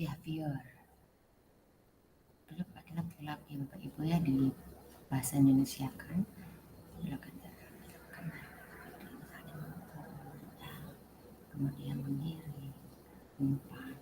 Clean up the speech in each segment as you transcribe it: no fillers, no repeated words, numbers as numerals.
behavior. Itu adalah perilaku yang Bapak Ibu ya di bahasa Indonesia kan. Kemudian mengiring, umpan.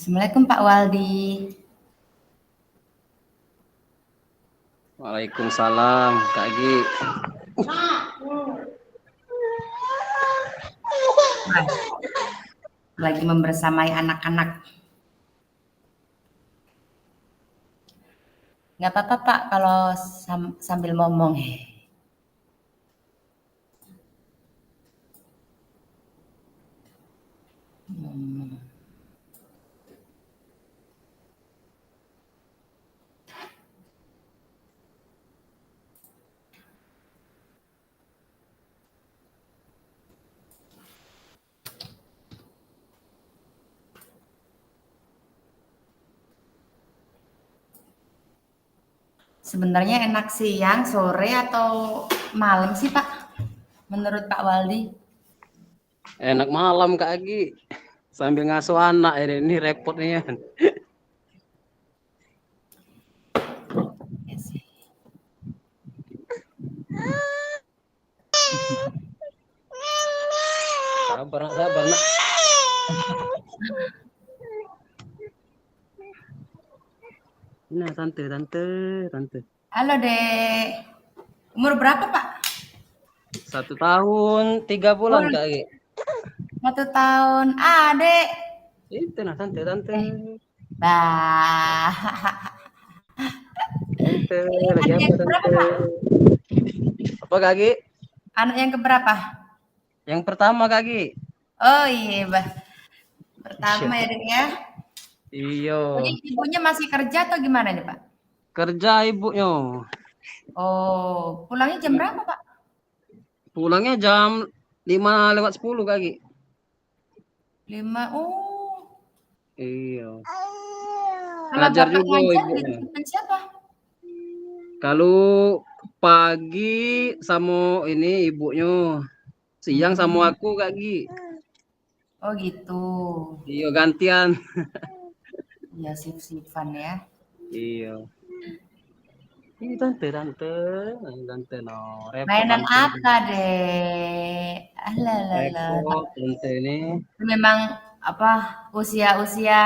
Assalamualaikum Pak Waldi. Waalaikumsalam, Kak Gi. Lagi membersamai anak-anak. Nggak apa-apa Pak kalau sambil ngomong. Sebenarnya enak siang, sore, atau malam sih Pak? Menurut Pak Waldi? Enak malam, Kak Gi. Sambil ngasuh anak ini repot nih ya. Ya sih. Sabar, sabar, nak. Nah, tante. Halo Dek. Umur berapa Pak? 1 tahun 3 bulan, Kak Gi. 1 tahun. Dek. Itu nah, tante. Bah. Tante, Ini lagi anak apa, yang keberapa tante? Pak? Apa, Kak Gi? Anak yang keberapa? Yang pertama, Kak Gi. Oh iya, Bah. Pertama ya Dek ya. Iya. Jadi ibunya masih kerja atau gimana nih Pak? Kerja ibunya. Oh, pulangnya jam berapa Pak? Pulangnya jam 5:50, Kak Gi. 5. Oh. Iya. Kalau Ngajar Bapak juga ngajar ibunya. dititipin siapa? Kalau pagi sama ini ibunya, siang sama aku Kak Gi. Oh gitu. Iya gantian. Ya sip-sipan ya. Iya. Ini tante no. Repot Mainan tante. apa deh? Alalala. Repot tante ini. Memang apa usia-usia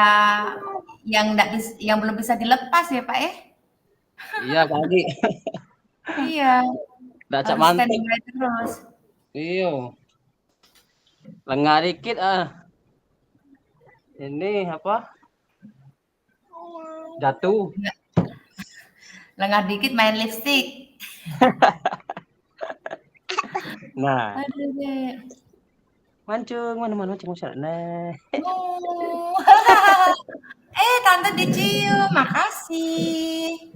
yang belum bisa dilepas ya Pak ya? Iya Kak Gi. Iya, Udah cak harus mantep. standby terus. Iya. Lengah dikit Ini apa? Jatuh. Lengah dikit main lipstick. Nah. Aduh deh. Mancung, mana mancung nah. Oh. Tante dicium, makasih.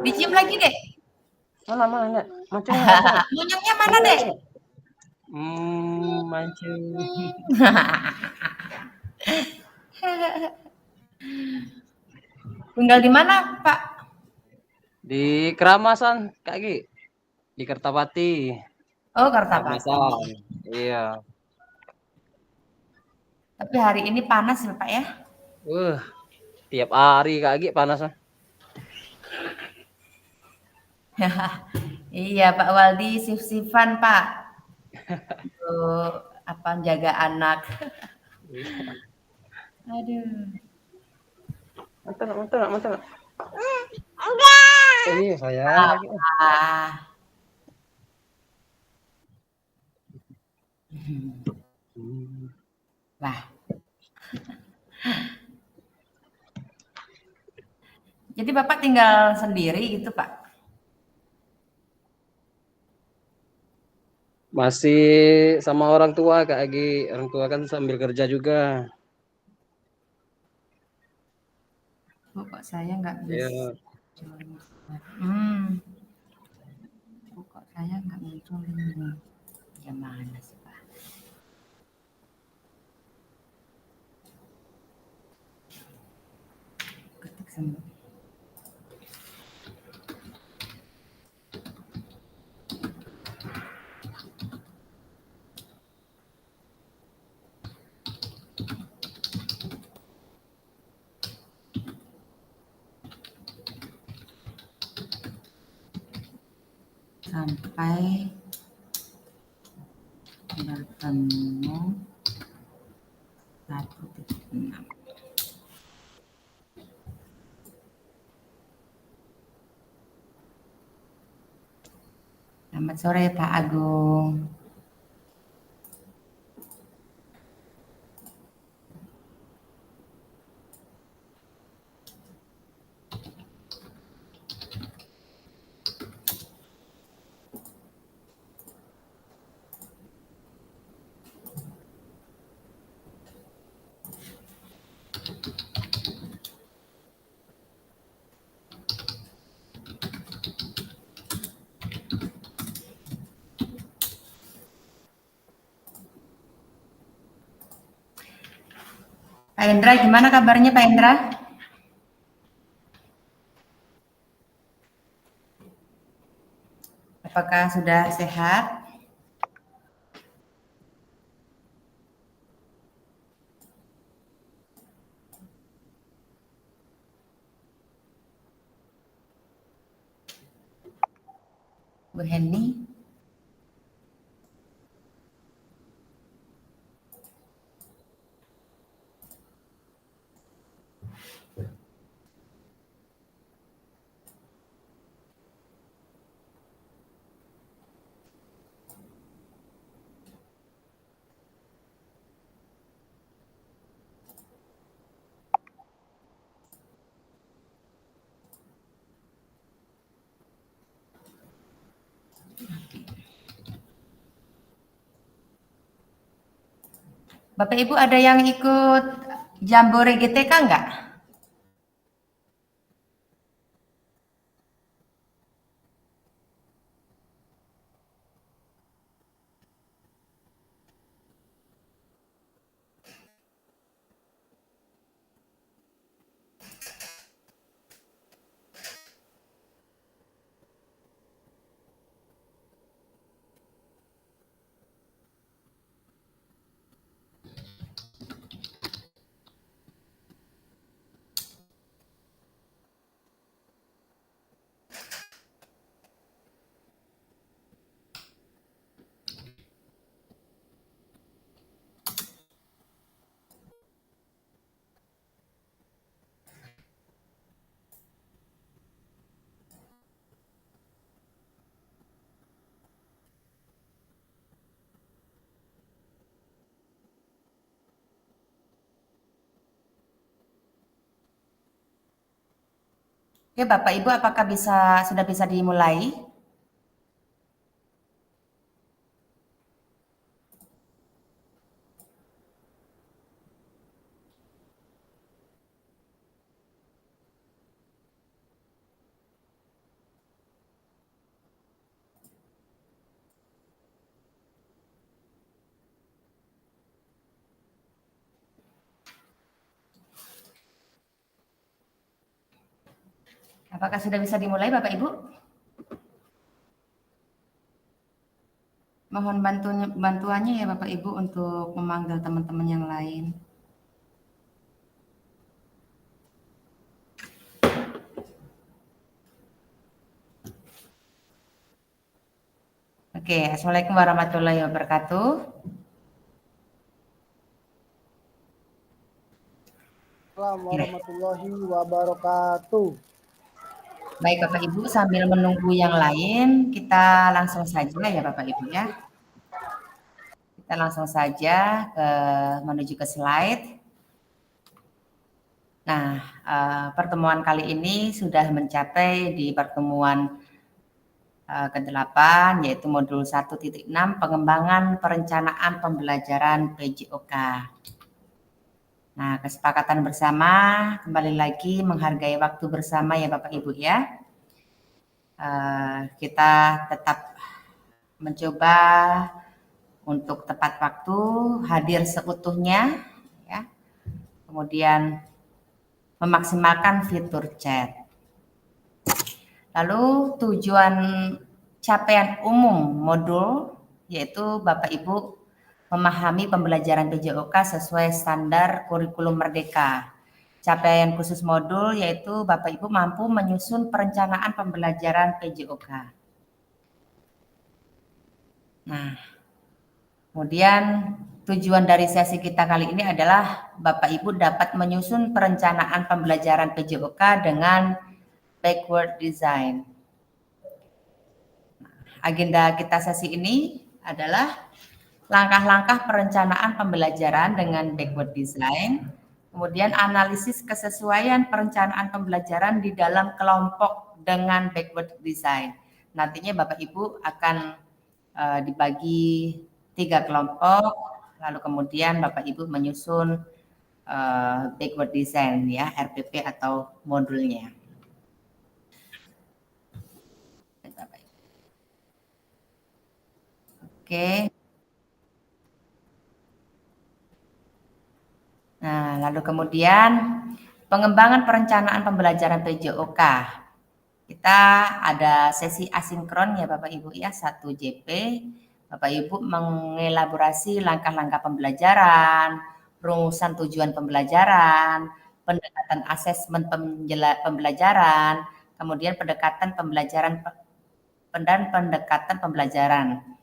Dicium lagi deh. Mana? Mancung. Monyongnya mana deh? Mancung. Tinggal di mana Pak? Di Keramasan, Kak Gi. Di Kertapati. Oh Kartapati. Keramasan. Iya. Tapi hari ini panas ya Pak ya? Tiap hari Kak Gi panas. Iya Pak Waldi sif-sifan Pak. Untuk apa jaga anak. Aduh. Mantul. Enggak. Iya sayang lagi. Lah. Jadi Bapak tinggal sendiri gitu Pak? Masih sama orang tua Kak Gi. Orang tua kan sambil kerja juga. Kok saya nggak Iya. bisa. Kok saya nggak muncul ini? Gimana sih Pak? Ketik semua. Sampai bertemu 1.6. Selamat sore Pak Agung. Pak Indra, gimana kabarnya Pak Indra? Apakah sudah sehat? Bu Heni? Bapak Ibu ada yang ikut Jambore GTK enggak? Oke, Bapak Ibu apakah sudah bisa dimulai? Apakah sudah bisa dimulai Bapak Ibu? Mohon bantuannya ya Bapak Ibu untuk memanggil teman-teman yang lain. Oke, Assalamualaikum warahmatullahi wabarakatuh. Assalamualaikum warahmatullahi wabarakatuh. Baik Bapak Ibu, sambil menunggu yang lain, kita langsung saja ya Bapak Ibu ya. Kita langsung saja menuju ke slide. Nah, pertemuan kali ini sudah mencapai di pertemuan ke-8, yaitu modul 1.6 pengembangan perencanaan pembelajaran PJOK. Nah, kesepakatan bersama kembali lagi menghargai waktu bersama ya Bapak Ibu ya. Kita tetap mencoba untuk tepat waktu, hadir seutuhnya ya. Kemudian memaksimalkan fitur chat. Lalu tujuan capaian umum modul yaitu Bapak Ibu memahami pembelajaran PJOK sesuai standar kurikulum Merdeka. Capaian khusus modul yaitu Bapak Ibu mampu menyusun perencanaan pembelajaran PJOK. Nah, kemudian tujuan dari sesi kita kali ini adalah Bapak Ibu dapat menyusun perencanaan pembelajaran PJOK dengan backward design. Agenda kita sesi ini adalah langkah-langkah perencanaan pembelajaran dengan backward design, kemudian analisis kesesuaian perencanaan pembelajaran di dalam kelompok dengan backward design. Nantinya Bapak Ibu akan dibagi 3 kelompok, lalu kemudian Bapak Ibu menyusun backward design ya, RPP atau modulnya. Oke. Nah, lalu kemudian pengembangan perencanaan pembelajaran PJOK. Kita ada sesi asinkron ya Bapak Ibu ya, 1 JP. Bapak Ibu mengelaborasi langkah-langkah pembelajaran, rumusan tujuan pembelajaran, pendekatan asesmen pembelajaran, kemudian pendekatan pembelajaran dan pendekatan pembelajaran.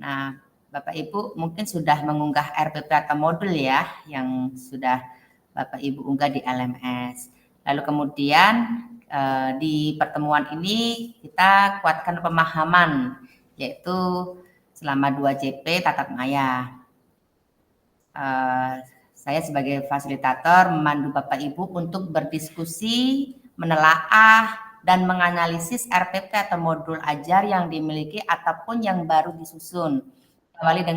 Nah, Bapak Ibu mungkin sudah mengunggah RPP atau modul ya, yang sudah Bapak Ibu unggah di LMS. Lalu kemudian di pertemuan ini kita kuatkan pemahaman, yaitu selama 2 JP tatap maya. Saya sebagai fasilitator memandu Bapak Ibu untuk berdiskusi, menelaah, dan menganalisis RPP atau modul ajar yang dimiliki ataupun yang baru disusun. Diawali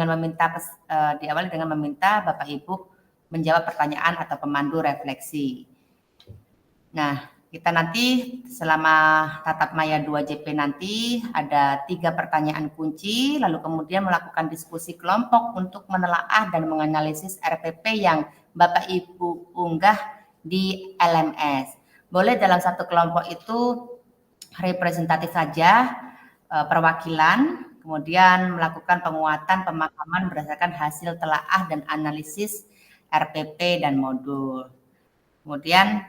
dengan meminta Bapak Ibu menjawab pertanyaan atau pemandu refleksi. Nah, kita nanti selama tatap maya 2 JP nanti ada 3 pertanyaan kunci, lalu kemudian melakukan diskusi kelompok untuk menelaah dan menganalisis RPP yang Bapak Ibu unggah di LMS. Boleh dalam satu kelompok itu representatif saja, perwakilan, kemudian melakukan penguatan pemahaman berdasarkan hasil telaah dan analisis RPP dan modul. Kemudian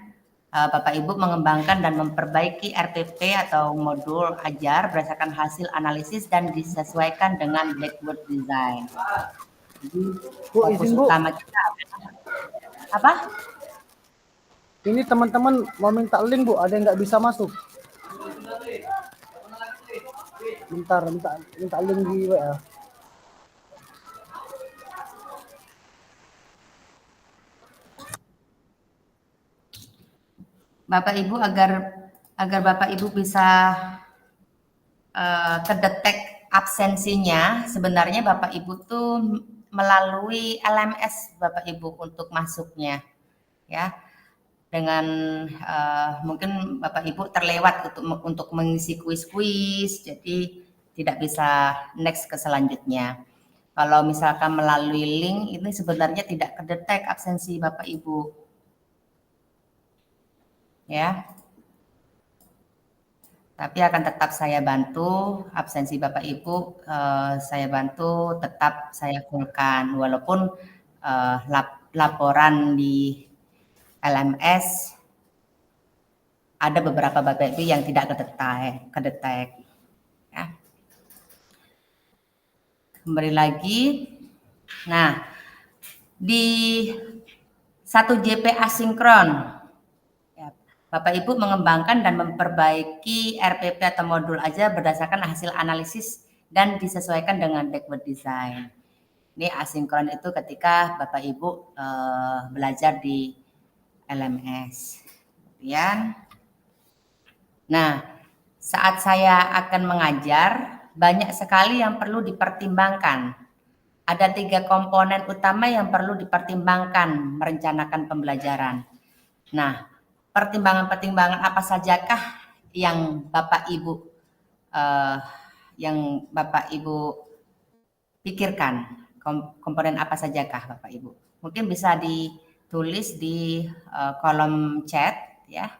Bapak Ibu mengembangkan dan memperbaiki RPP atau modul ajar berdasarkan hasil analisis dan disesuaikan dengan backward design. Jadi fokus utama kita apa? Ini teman-teman mau minta link Bu, ada yang nggak bisa masuk. Bentar, minta link di WA. Bapak Ibu agar Bapak Ibu bisa kedetek absensinya, sebenarnya Bapak Ibu tuh melalui LMS Bapak Ibu untuk masuknya, ya. Dengan mungkin Bapak Ibu terlewat untuk mengisi kuis-kuis, jadi tidak bisa next ke selanjutnya. Kalau misalkan melalui link ini sebenarnya tidak kedetek absensi Bapak Ibu, ya. Tapi akan tetap saya bantu absensi Bapak Ibu, saya bantu tetap saya fullkan walaupun laporan di LMS ada beberapa Bapak Ibu yang tidak kedetek. Ya. Kembali lagi. Nah, di 1 JP asinkron Bapak Ibu mengembangkan dan memperbaiki RPP atau modul aja berdasarkan hasil analisis dan disesuaikan dengan backward design. Ini asinkron itu ketika Bapak Ibu belajar di LMS. Kemudian, nah saat saya akan mengajar banyak sekali yang perlu dipertimbangkan. Ada 3 komponen utama yang perlu dipertimbangkan merencanakan pembelajaran. Nah, pertimbangan-pertimbangan apa sajakah yang Bapak Ibu pikirkan? Komponen apa sajakah Bapak Ibu? Mungkin bisa ditulis di kolom chat ya.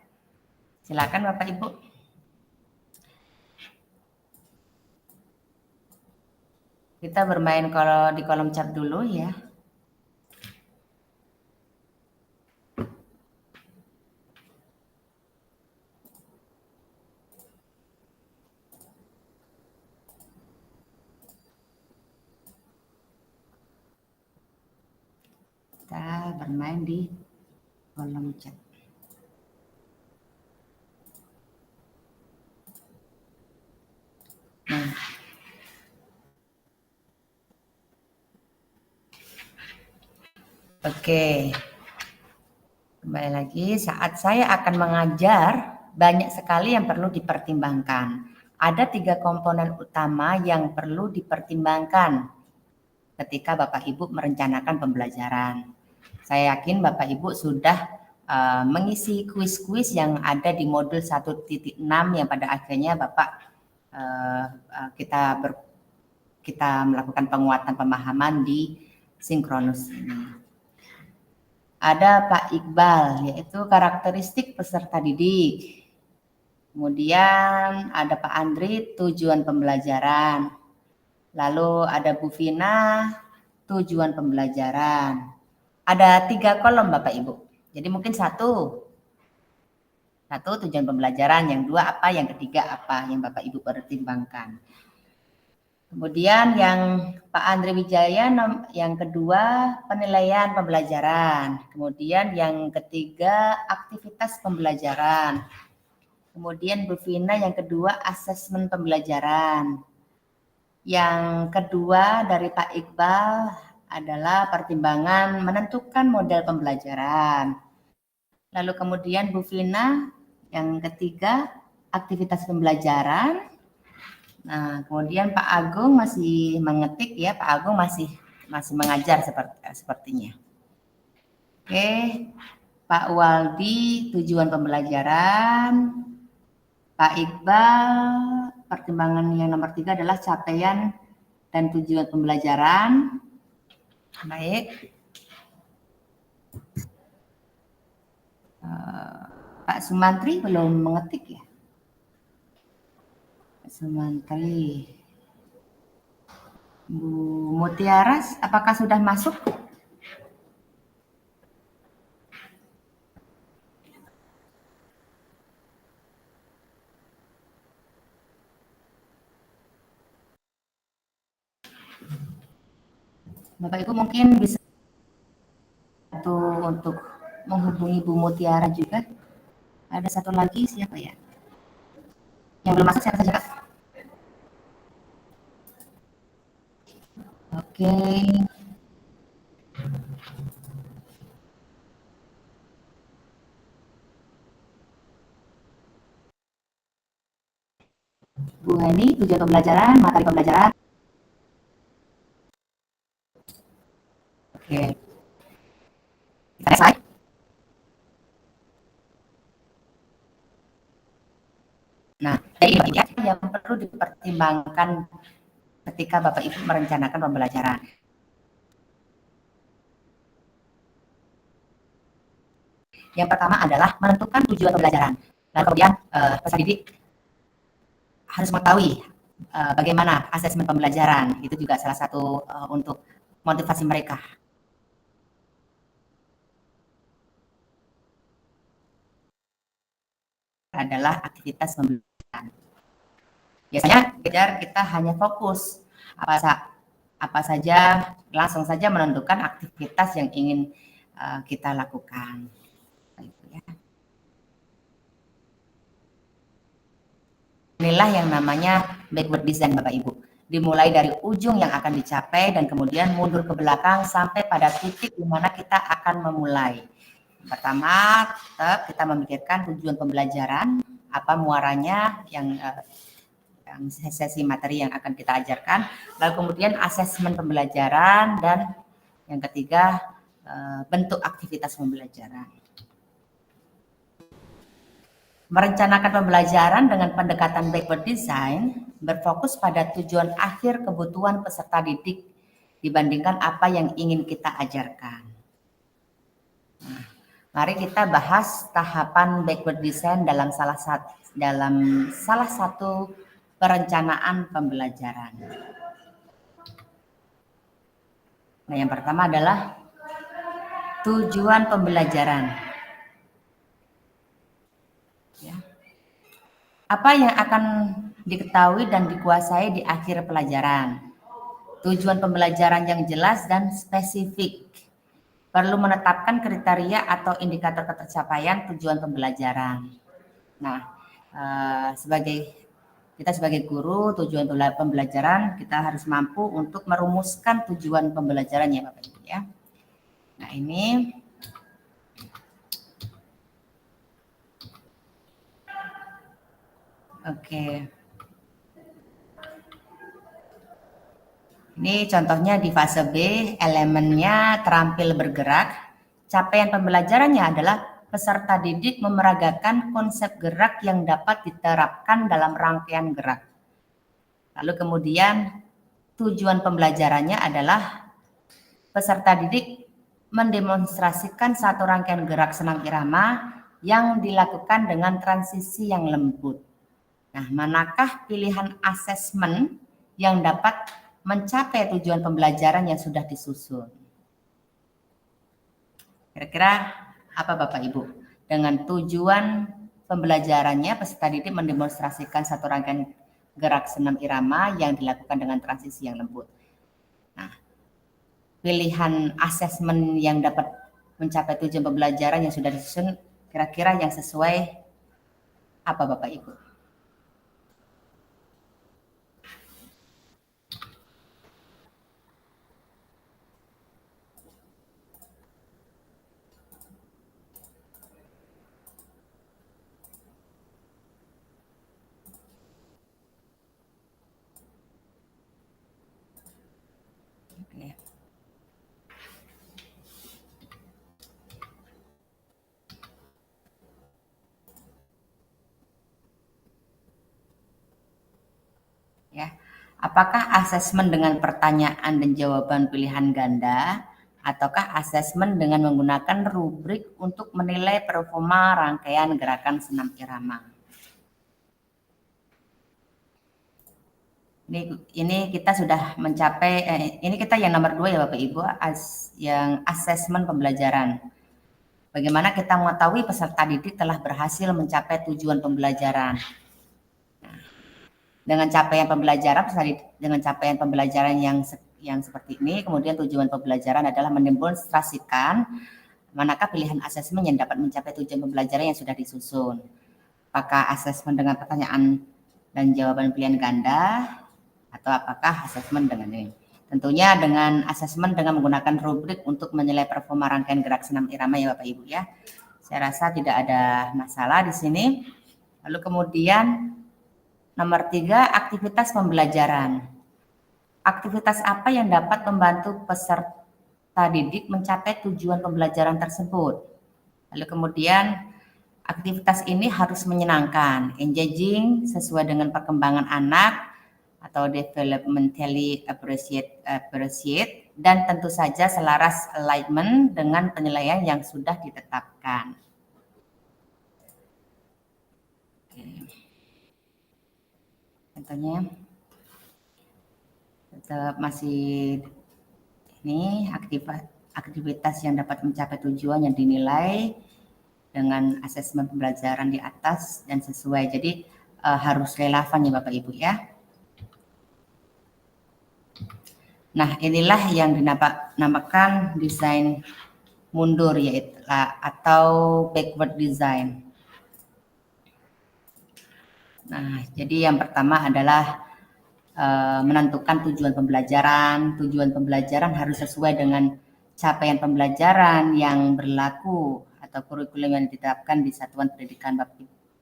Silakan Bapak Ibu. Kita bermain kalau di kolom chat dulu ya. bermain di kolom chat. Nah. Oke. Kembali lagi, saat saya akan mengajar, banyak sekali yang perlu dipertimbangkan. Ada 3 komponen utama yang perlu dipertimbangkan ketika Bapak Ibu merencanakan pembelajaran. Saya yakin Bapak Ibu sudah mengisi kuis-kuis yang ada di modul 1.6 yang pada akhirnya Bapak kita melakukan penguatan pemahaman di sinkronus ini. Ada Pak Iqbal, yaitu karakteristik peserta didik. Kemudian ada Pak Andri, tujuan pembelajaran. Lalu ada Bu Vina, tujuan pembelajaran. Ada 3 kolom Bapak Ibu. Jadi mungkin satu tujuan pembelajaran, yang 2 apa, yang ketiga apa, yang Bapak Ibu pertimbangkan. Kemudian yang Pak Andri Wijaya, yang kedua penilaian pembelajaran. Kemudian yang ketiga aktivitas pembelajaran. Kemudian Bu Vina yang kedua asesmen pembelajaran. Yang kedua dari Pak Iqbal adalah pertimbangan menentukan model pembelajaran. Lalu kemudian Bu Vina yang ketiga aktivitas pembelajaran. Nah, kemudian Pak Agung masih mengetik ya, Pak Agung masih mengajar sepertinya. Oke, Pak Waldi tujuan pembelajaran, Pak Iqbal pertimbangan yang nomor 3 adalah capaian dan tujuan pembelajaran. Baik. Pak Sumantri belum mengetik ya? Sumantri. Bu Mutiaras, apakah sudah masuk? Bapak Ibu mungkin bisa untuk menghubungi Bu Mutiara juga. Ada satu lagi, siapa ya? Yang belum masuk siapa saja, Kak? Oke. Bu Heni, tujuan pembelajaran, materi pembelajaran. Oke. Kita selesai. Nah, jadi yang perlu dipertimbangkan ketika Bapak Ibu merencanakan pembelajaran. Yang pertama adalah menentukan tujuan pembelajaran. Lalu kemudian peserta didik harus mengetahui bagaimana asesmen pembelajaran. Itu juga salah satu untuk motivasi mereka. Adalah aktivitas pembelajaran. Biasanya kita hanya fokus apa saja, langsung saja menentukan aktivitas yang ingin kita lakukan. Inilah yang namanya backward design Bapak Ibu. Dimulai dari ujung yang akan dicapai dan kemudian mundur ke belakang sampai pada titik di mana kita akan memulai. Pertama, tetap kita memikirkan tujuan pembelajaran, apa muaranya yang sesi materi yang akan kita ajarkan, lalu kemudian asesmen pembelajaran, dan yang ketiga bentuk aktivitas pembelajaran. Merencanakan pembelajaran dengan pendekatan backward design berfokus pada tujuan akhir kebutuhan peserta didik dibandingkan apa yang ingin kita ajarkan. Nah, mari kita bahas tahapan backward design dalam salah satu perencanaan pembelajaran. Nah, yang pertama adalah tujuan pembelajaran. Ya. Apa yang akan diketahui dan dikuasai di akhir pelajaran? Tujuan pembelajaran yang jelas dan spesifik. perlu menetapkan kriteria atau indikator pencapaian tujuan pembelajaran. Nah, kita sebagai guru, tujuan pembelajaran kita harus mampu untuk merumuskan tujuan pembelajarannya, Bapak Ibu ya. Nah, ini oke. Ini contohnya di fase B, elemennya terampil bergerak. Capaian pembelajarannya adalah peserta didik memeragakan konsep gerak yang dapat diterapkan dalam rangkaian gerak. Lalu kemudian tujuan pembelajarannya adalah peserta didik mendemonstrasikan satu rangkaian gerak senam irama yang dilakukan dengan transisi yang lembut. Nah, manakah pilihan asesmen yang dapat mencapai tujuan pembelajaran yang sudah disusun? Kira-kira apa Bapak Ibu? Dengan tujuan pembelajarannya, peserta didik mendemonstrasikan satu rangkaian gerak senam irama yang dilakukan dengan transisi yang lembut. Nah, pilihan asesmen yang dapat mencapai tujuan pembelajaran yang sudah disusun, kira-kira yang sesuai apa Bapak Ibu? Ya, apakah asesmen dengan pertanyaan dan jawaban pilihan ganda, ataukah asesmen dengan menggunakan rubrik untuk menilai performa rangkaian gerakan senam irama? Ini kita sudah mencapai, ini kita yang nomor 2 ya Bapak Ibu, yang asesmen pembelajaran. Bagaimana kita mengetahui peserta didik telah berhasil mencapai tujuan pembelajaran? Dengan capaian pembelajaran yang seperti ini, kemudian tujuan pembelajaran adalah mendemonstrasikan manakah pilihan asesmen yang dapat mencapai tujuan pembelajaran yang sudah disusun. Apakah asesmen dengan pertanyaan dan jawaban pilihan ganda, atau apakah asesmen dengan ini? Tentunya dengan asesmen dengan menggunakan rubrik untuk menilai performa rangkaian gerak senam irama ya Bapak Ibu ya. Saya rasa tidak ada masalah di sini. Lalu kemudian nomor 3, aktivitas pembelajaran. Aktivitas apa yang dapat membantu peserta didik mencapai tujuan pembelajaran tersebut? Lalu kemudian aktivitas ini harus menyenangkan, engaging, sesuai dengan perkembangan anak atau developmentally appreciate, dan tentu saja selaras alignment dengan penilaian yang sudah ditetapkan. Contohnya tetap masih ini aktivitas yang dapat mencapai tujuan yang dinilai dengan asesmen pembelajaran di atas dan sesuai. Jadi harus relevan ya Bapak Ibu ya. Nah, inilah yang dinamakan desain mundur yaitu atau backward design. Nah, jadi yang pertama adalah menentukan tujuan pembelajaran. Tujuan pembelajaran harus sesuai dengan capaian pembelajaran yang berlaku atau kurikulum yang ditetapkan di Satuan Pendidikan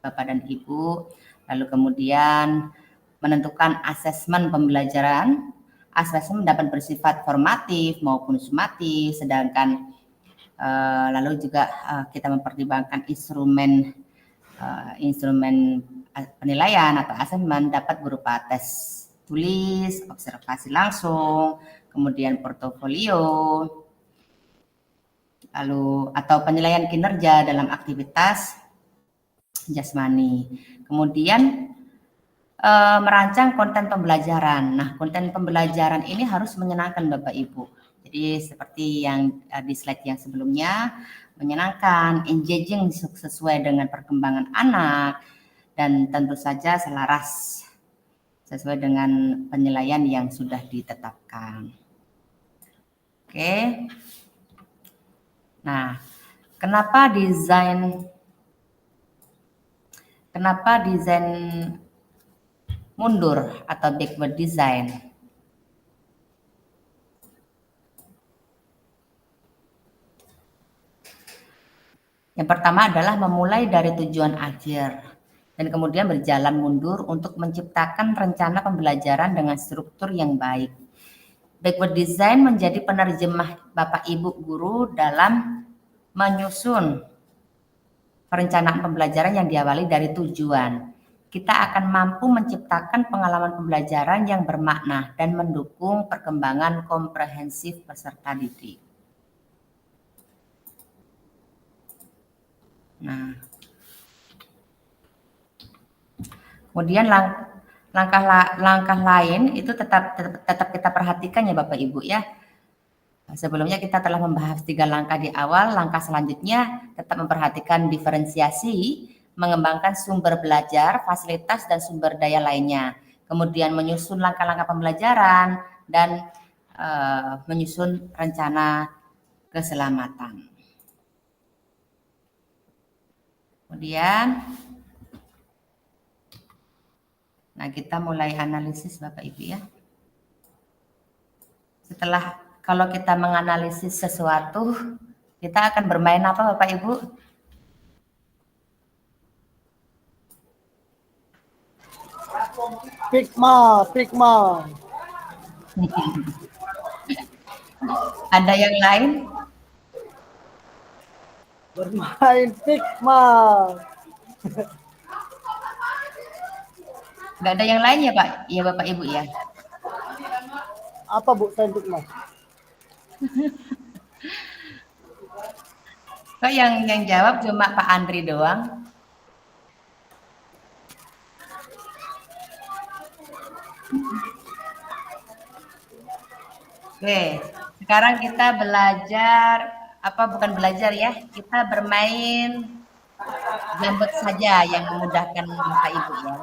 Bapak dan Ibu. Lalu kemudian menentukan asesmen pembelajaran. Asesmen dapat bersifat formatif maupun sumatif, sedangkan lalu juga kita mempertimbangkan instrumen penilaian atau asesmen dapat berupa tes tulis, observasi langsung, kemudian portofolio, lalu atau penilaian kinerja dalam aktivitas jasmani. Kemudian merancang konten pembelajaran. Nah, konten pembelajaran ini harus menyenangkan Bapak Ibu. Jadi seperti yang di slide yang sebelumnya, menyenangkan, engaging sesuai dengan perkembangan anak, dan tentu saja selaras sesuai dengan penilaian yang sudah ditetapkan. Oke. Nah, kenapa desain mundur atau backward design? Yang pertama adalah memulai dari tujuan akhir dan kemudian berjalan mundur untuk menciptakan rencana pembelajaran dengan struktur yang baik. Backward design menjadi penerjemah Bapak Ibu guru dalam menyusun perencanaan pembelajaran yang diawali dari tujuan. Kita akan mampu menciptakan pengalaman pembelajaran yang bermakna dan mendukung perkembangan komprehensif peserta didik. Nah, kemudian langkah lain itu tetap kita perhatikan ya Bapak Ibu ya. Sebelumnya kita telah membahas 3 langkah di awal. Langkah selanjutnya tetap memperhatikan diferensiasi, mengembangkan sumber belajar, fasilitas dan sumber daya lainnya. Kemudian menyusun langkah-langkah pembelajaran dan menyusun rencana keselamatan. Kemudian nah kita mulai analisis Bapak Ibu ya. Setelah kalau kita menganalisis sesuatu, kita akan bermain apa Bapak Ibu? Figma. Ada yang lain? Bermain Figma. Nggak ada yang lain ya Pak? Ya Bapak Ibu ya. Apa Bu selain Figma? Kok yang jawab cuma Pak Andri doang? Oke, sekarang kita belajar bukan belajar ya, kita bermain Jamboard saja yang memudahkan Bapak Ibu ya.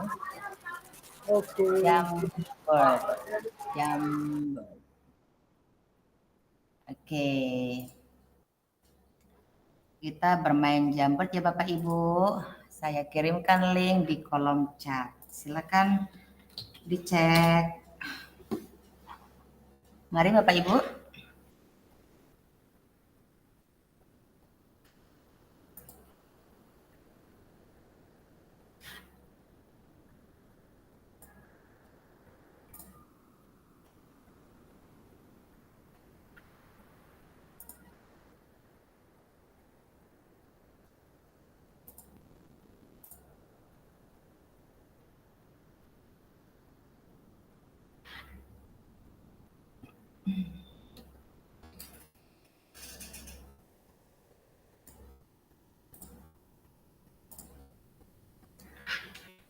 Oke. Jamboard. Oke. Kita bermain Jamboard ya Bapak Ibu. Saya kirimkan link di kolom chat. Silakan dicek. Mari Bapak Ibu.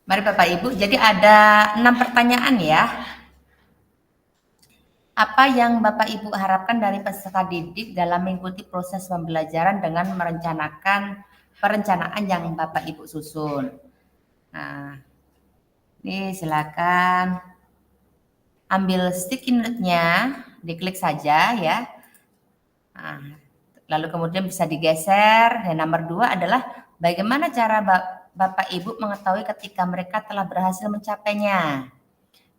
Mari Bapak Ibu, jadi ada 6 pertanyaan ya. Apa yang Bapak Ibu harapkan dari peserta didik dalam mengikuti proses pembelajaran dengan merencanakan perencanaan yang Bapak Ibu susun? Nah, ini silakan ambil sticky note-nya, diklik saja ya. Nah, lalu kemudian bisa digeser. Dan nomor 2 adalah bagaimana cara Bapak Ibu mengetahui ketika mereka telah berhasil mencapainya.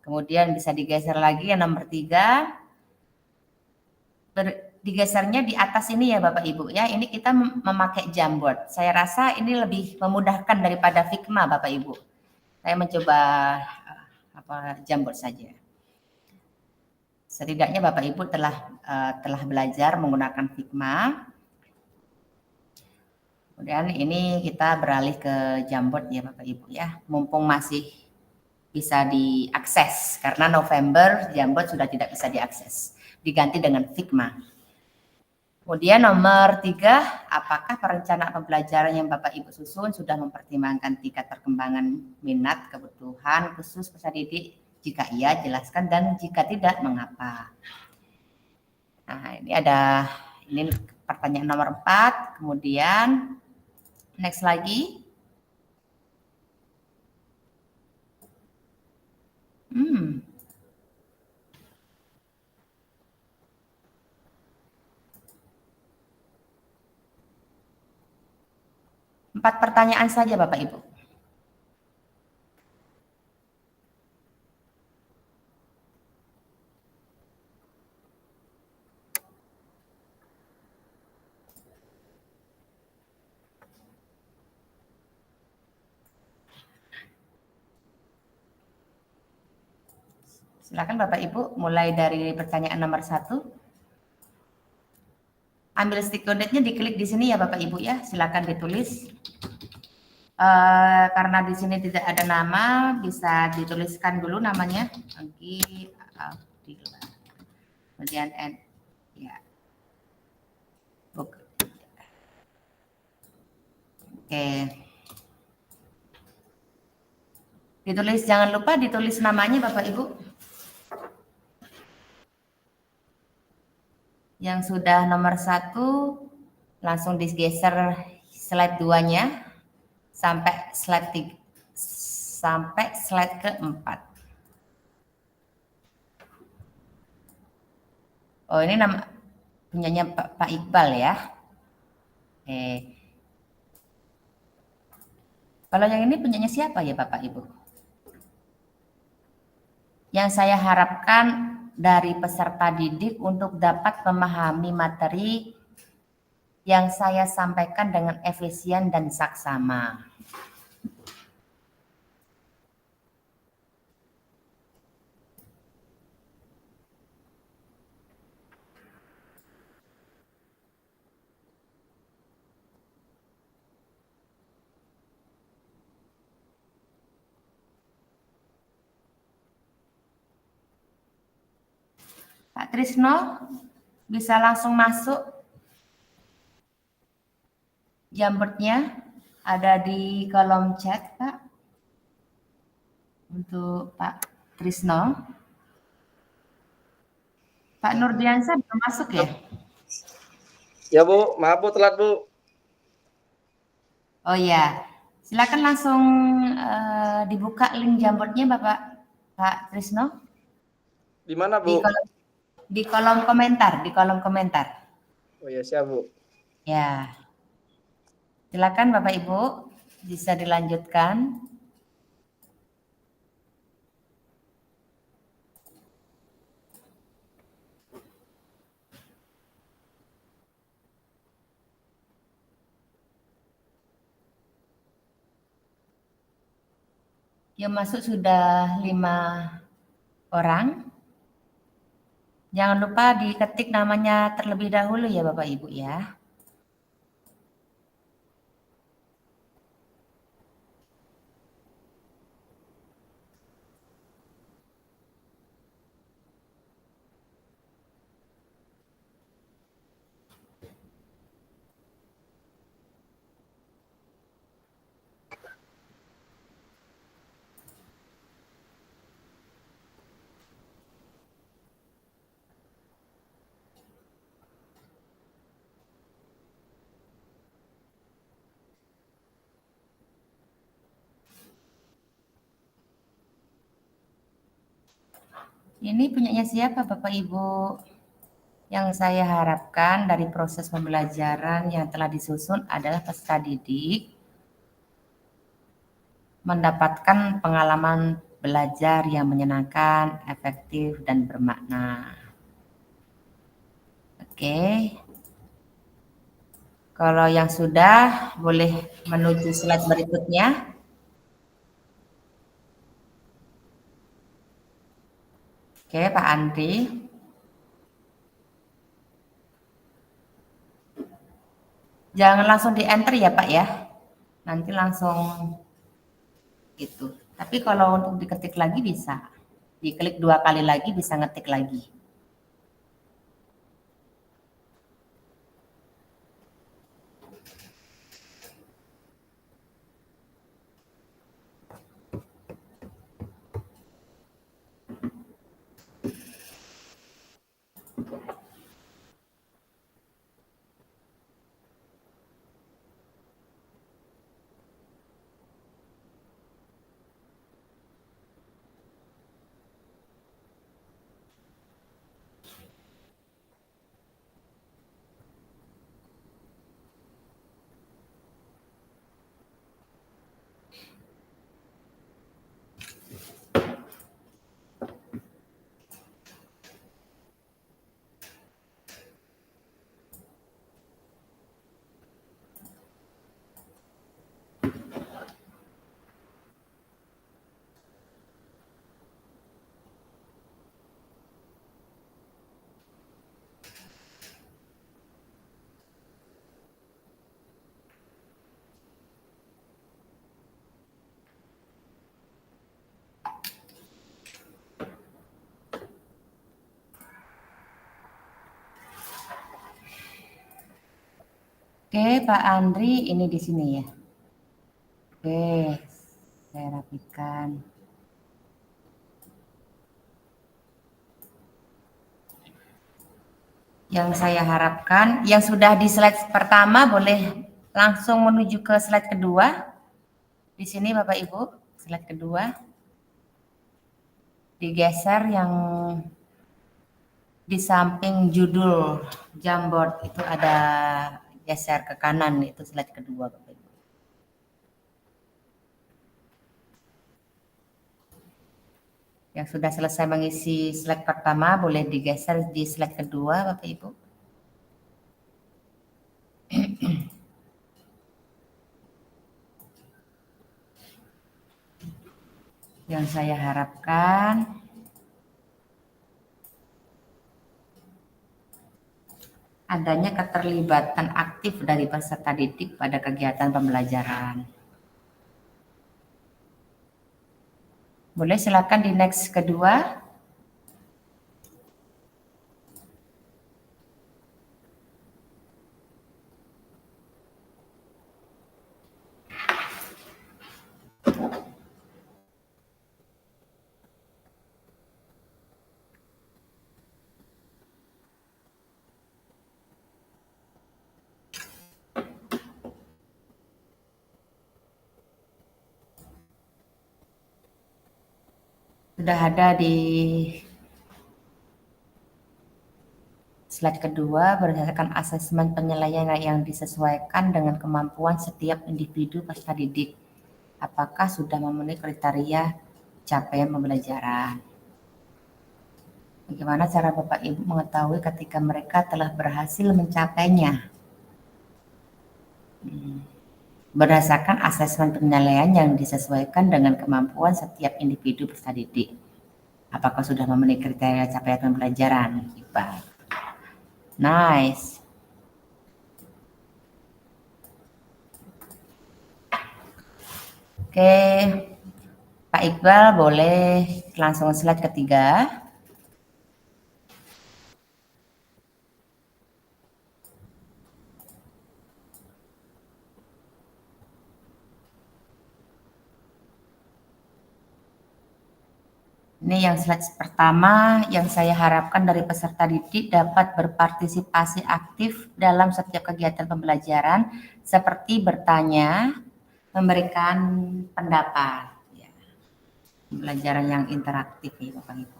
Kemudian bisa digeser lagi yang nomor 3. Digesernya di atas ini ya Bapak Ibu ya. Ini kita memakai Jamboard. Saya rasa ini lebih memudahkan daripada Figma Bapak Ibu. Saya mencoba Jamboard saja. Setidaknya Bapak Ibu telah belajar menggunakan Figma. Kemudian ini kita beralih ke Jamboard ya Bapak Ibu ya. Mumpung masih bisa diakses karena November Jamboard sudah tidak bisa diakses. Diganti dengan Figma. Kemudian nomor 3, apakah perencanaan pembelajaran yang Bapak Ibu susun sudah mempertimbangkan tingkat perkembangan minat, kebutuhan khusus peserta didik? Jika iya, jelaskan, dan jika tidak, mengapa? Nah, ini pertanyaan nomor 4, kemudian next lagi. 4 pertanyaan saja Bapak Ibu. Silakan Bapak Ibu, mulai dari pertanyaan nomor 1. Ambil stick code-nya, diklik di sini ya Bapak Ibu ya, silakan ditulis. Karena di sini tidak ada nama, bisa dituliskan dulu namanya. Anggi Abdillah. Kemudian N. Ya. Oke. Ditulis, jangan lupa ditulis namanya Bapak Ibu. Yang sudah nomor 1 langsung digeser slide 2-nya sampai slide 3, sampai slide ke-4. Oh, ini nama punyanya Pak Iqbal ya. Oke. Kalau yang ini punyanya siapa ya Bapak Ibu? Yang saya harapkan dari peserta didik untuk dapat memahami materi yang saya sampaikan dengan efisien dan saksama. Pak Trisno, bisa langsung masuk. Jamboardnya ada di kolom chat, Pak. Untuk Pak Trisno. Pak Nurdiansyah belum masuk ya? Ya Bu, maaf Bu telat Bu. Oh ya, silakan langsung dibuka link Jamboardnya Pak Trisno. Di mana Bu? Di kolom komentar. Oh ya, siap Bu. Ya. Silakan Bapak Ibu, bisa dilanjutkan. Yang masuk sudah 5 orang. Jangan lupa diketik namanya terlebih dahulu ya Bapak Ibu ya. Ini punyanya siapa Bapak Ibu? Yang saya harapkan dari proses pembelajaran yang telah disusun adalah peserta didik mendapatkan pengalaman belajar yang menyenangkan, efektif, dan bermakna. Oke. Kalau yang sudah, boleh menuju slide berikutnya. Oke, Pak Andri. Jangan langsung di-enter ya, Pak ya. Nanti langsung gitu. Tapi kalau untuk diketik lagi bisa. Diklik 2 kali lagi bisa ngetik lagi. Oke, Pak Andri, ini di sini ya. Oke, saya rapikan. Yang saya harapkan, yang sudah di slide pertama boleh langsung menuju ke slide kedua. Di sini Bapak Ibu, slide kedua. Digeser yang di samping judul Jamboard itu ada geser ke kanan, itu slide kedua Bapak Ibu. Yang sudah selesai mengisi slide pertama boleh digeser di slide kedua Bapak Ibu. Yang saya harapkan adanya keterlibatan aktif dari peserta didik pada kegiatan pembelajaran. Boleh silakan di next kedua. Sudah ada di slide kedua, berdasarkan asesmen penilaian yang disesuaikan dengan kemampuan setiap individu peserta didik. Apakah sudah memenuhi kriteria capaian pembelajaran? Bagaimana cara Bapak Ibu mengetahui ketika mereka telah berhasil mencapainya? Berdasarkan asesmen penilaian yang disesuaikan dengan kemampuan setiap individu peserta didik. Apakah sudah memenuhi kriteria capaian pembelajaran? Iqbal. Nice. Oke, Pak Iqbal boleh langsung slide ketiga. Ini yang slide pertama yang saya harapkan dari peserta didik dapat berpartisipasi aktif dalam setiap kegiatan pembelajaran seperti bertanya, memberikan pendapat. Ya. Pembelajaran yang interaktif ya Bapak Ibu.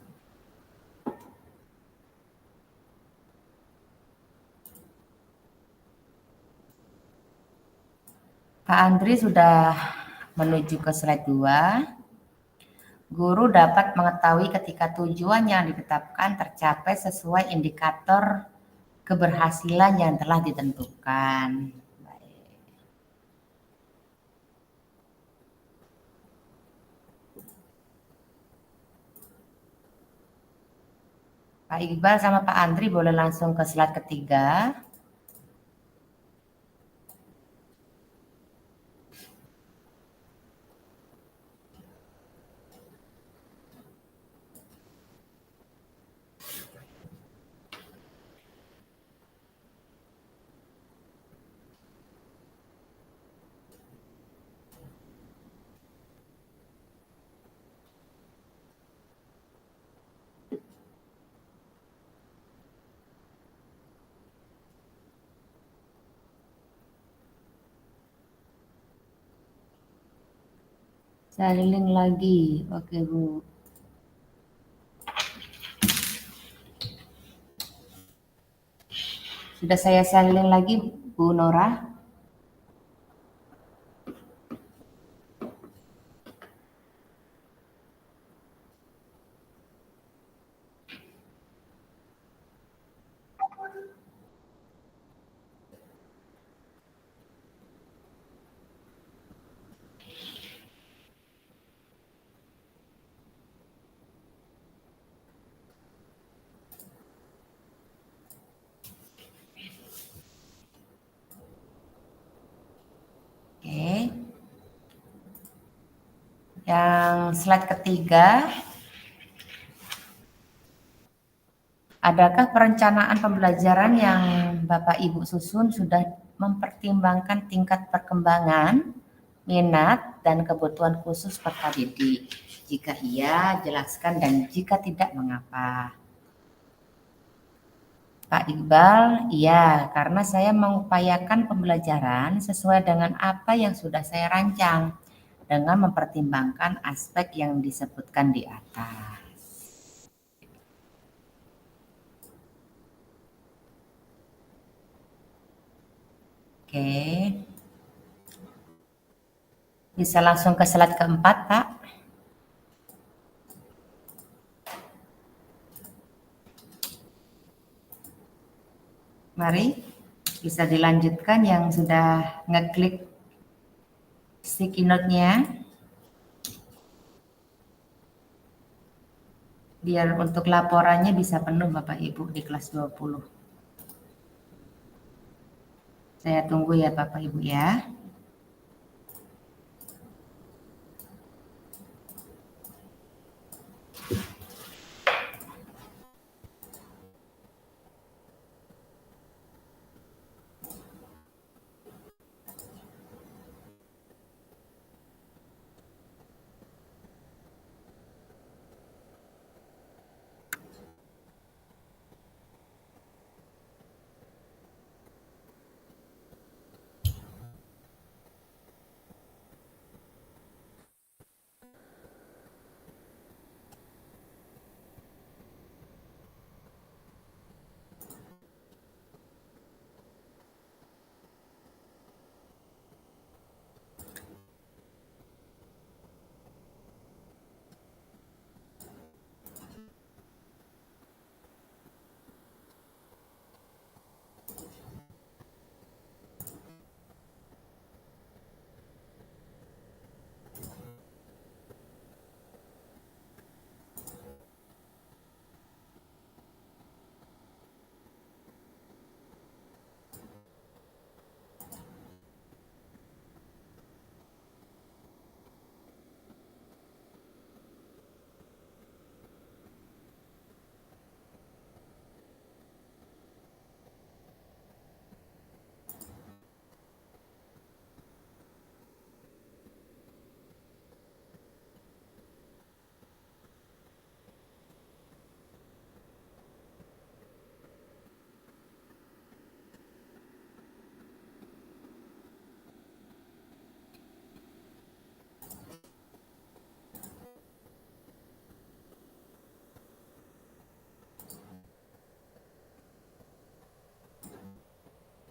Pak Andri sudah menuju ke slide 2. Guru dapat mengetahui ketika tujuan yang ditetapkan tercapai sesuai indikator keberhasilan yang telah ditentukan. Baik. Pak Iqbal sama Pak Andri boleh langsung ke slide ketiga. Sharing lagi, oke Bu. Sudah saya sharing lagi Bu Nora. Oke. Yang slide ketiga, adakah perencanaan pembelajaran yang Bapak Ibu susun sudah mempertimbangkan tingkat perkembangan, minat, dan kebutuhan khusus peserta didik? Jika iya, jelaskan, dan jika tidak, mengapa? Pak Iqbal, iya, karena saya mengupayakan pembelajaran sesuai dengan apa yang sudah saya rancang dengan mempertimbangkan aspek yang disebutkan di atas. Oke. Bisa langsung ke slide keempat, Pak. Mari, bisa dilanjutkan yang sudah ngeklik sticky note-nya. Biar untuk laporannya bisa penuh Bapak Ibu di kelas 20. Saya tunggu ya Bapak Ibu ya.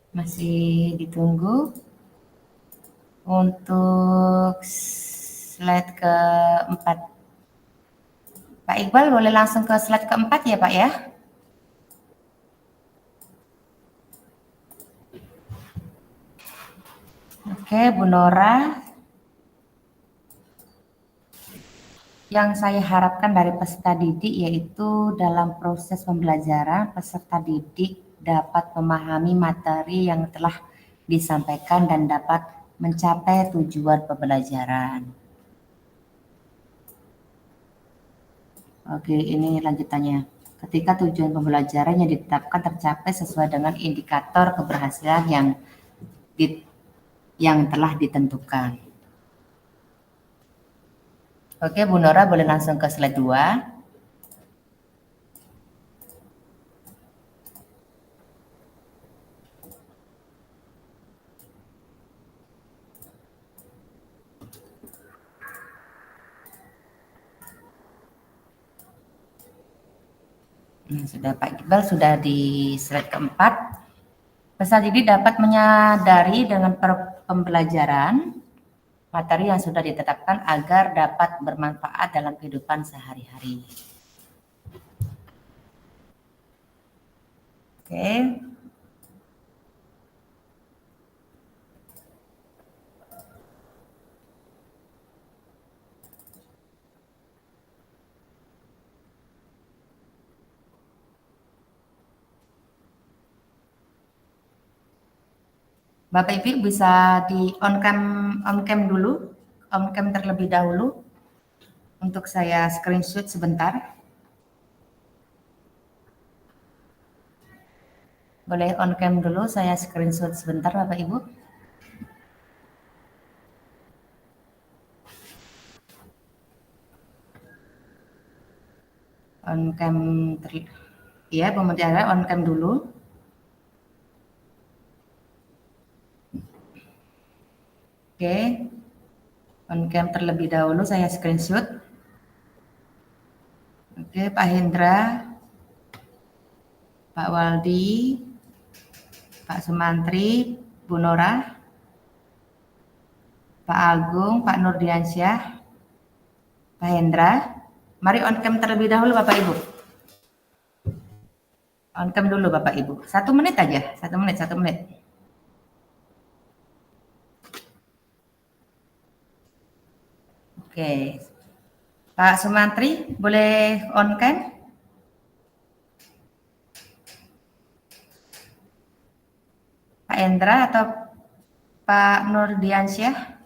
Masih ditunggu untuk slide keempat. Pak Iqbal boleh langsung ke slide keempat ya Pak ya? Oke, Bu Nora. Yang saya harapkan dari peserta didik yaitu dalam proses pembelajaran, peserta didik dapat memahami materi yang telah disampaikan dan dapat mencapai tujuan pembelajaran. Oke, ini lanjutannya. Ketika tujuan pembelajaran yang ditetapkan tercapai sesuai dengan indikator keberhasilan yang telah ditentukan. Oke, Bu Nora boleh langsung ke slide 2. Sudah Pak Iqbal, sudah di slide keempat. Peserta didik dapat menyadari dengan pembelajaran materi yang sudah ditetapkan agar dapat bermanfaat dalam kehidupan sehari-hari. Oke. Bapak Ibu bisa di on cam dulu, on cam terlebih dahulu untuk saya screenshot sebentar. Boleh on cam dulu, saya screenshot sebentar Bapak Ibu. On cam ya, pemutiara on cam dulu. Oke. On cam terlebih dahulu saya screenshot. Oke, Pak Hendra, Pak Waldi, Pak Sumantri, Bu Nora, Pak Agung, Pak Nurdiansyah, Pak Hendra. Mari on cam terlebih dahulu Bapak Ibu. On cam dulu Bapak Ibu. 1 menit aja, 1 menit, 1 menit. Oke. Pak Sumantri, boleh on cam? Pak Hendra atau Pak Nurdiansyah?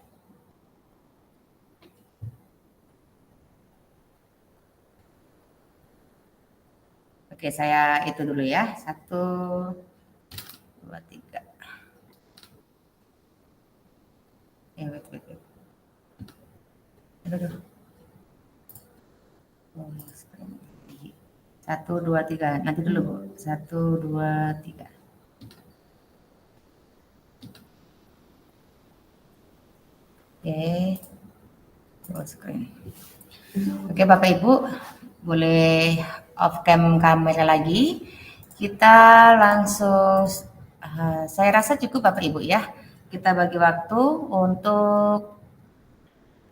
Oke, saya itu dulu ya. 1, 2, 3. Wait. Aduh. 1, 2, 3. Nanti dulu Bu. 1, 2, 3. Oke. Full screen. Oke Bapak Ibu, boleh off cam kamera lagi. Kita langsung, saya rasa cukup Bapak Ibu ya. Kita bagi waktu untuk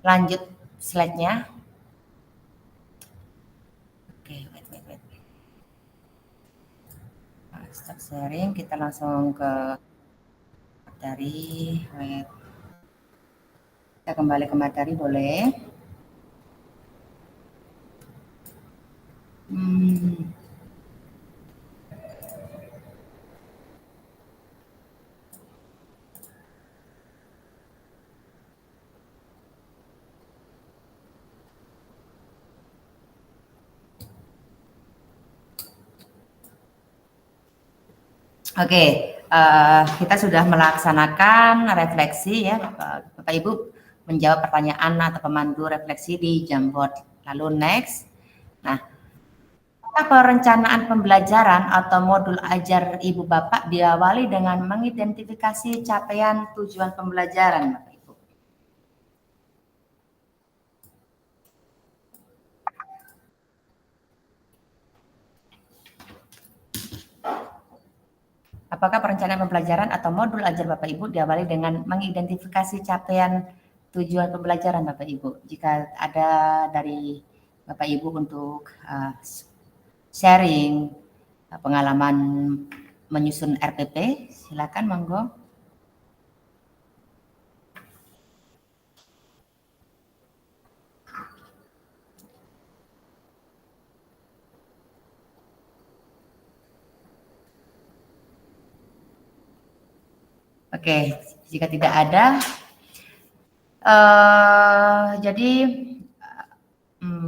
lanjut slide-nya. Oke, wait. Stop sharing, kita langsung ke materi. Kita kembali ke materi boleh. Oke, kita sudah melaksanakan refleksi ya, Bapak Ibu menjawab pertanyaan atau pemandu refleksi di Jamboard. Lalu next. Nah, perencanaan pembelajaran atau modul ajar Ibu Bapak diawali dengan mengidentifikasi capaian tujuan pembelajaran, Bapak Ibu. Apakah perencanaan pembelajaran atau modul ajar Bapak Ibu diawali dengan mengidentifikasi capaian tujuan pembelajaran Bapak Ibu? Jika ada dari Bapak Ibu untuk sharing pengalaman menyusun RPP, silakan monggo. Oke, jika tidak ada, jadi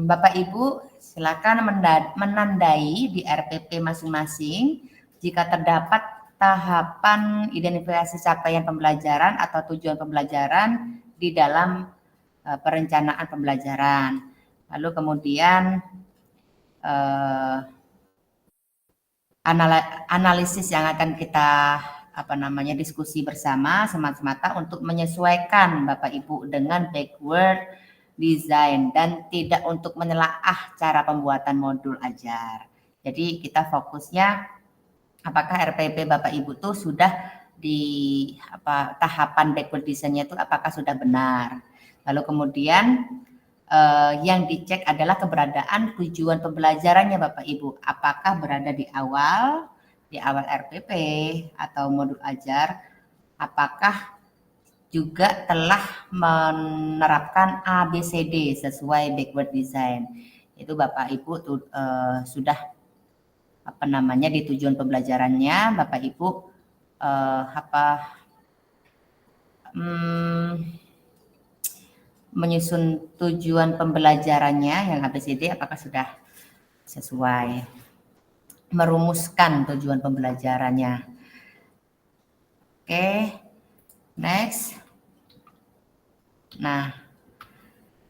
Bapak Ibu silakan menandai di RPP masing-masing jika terdapat tahapan identifikasi capaian pembelajaran atau tujuan pembelajaran di dalam perencanaan pembelajaran. Lalu kemudian analisis yang akan kita diskusi bersama semata-mata untuk menyesuaikan Bapak Ibu dengan backward design dan tidak untuk menelaah cara pembuatan modul ajar. Jadi kita fokusnya apakah RPP Bapak Ibu tuh sudah di tahapan backward design-nya itu apakah sudah benar. Lalu kemudian yang dicek adalah keberadaan tujuan pembelajarannya Bapak Ibu. Apakah berada di awal RPP atau modul ajar, apakah juga telah menerapkan ABCD sesuai backward design. Itu Bapak Ibu sudah di tujuan pembelajarannya Bapak Ibu menyusun tujuan pembelajarannya yang ABCD apakah sudah sesuai, merumuskan tujuan pembelajarannya. Oke, next. Nah,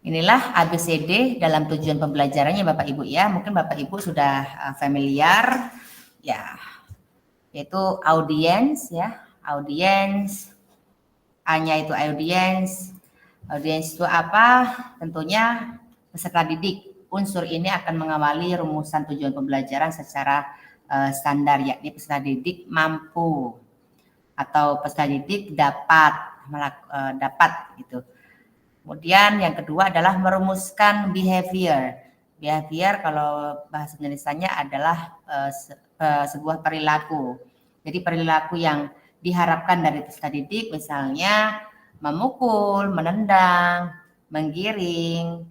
inilah ABCD dalam tujuan pembelajarannya Bapak Ibu ya. Mungkin Bapak Ibu sudah familiar ya, yaitu audience ya. Audience, A-nya itu audience. Audience itu apa? Tentunya peserta didik. Unsur ini akan mengawali rumusan tujuan pembelajaran secara standar, yakni peserta didik mampu atau peserta didik dapat gitu. Kemudian yang kedua adalah merumuskan behavior. Behavior kalau bahasa Indonesianya adalah sebuah perilaku. Jadi perilaku yang diharapkan dari peserta didik, misalnya memukul, menendang, menggiring,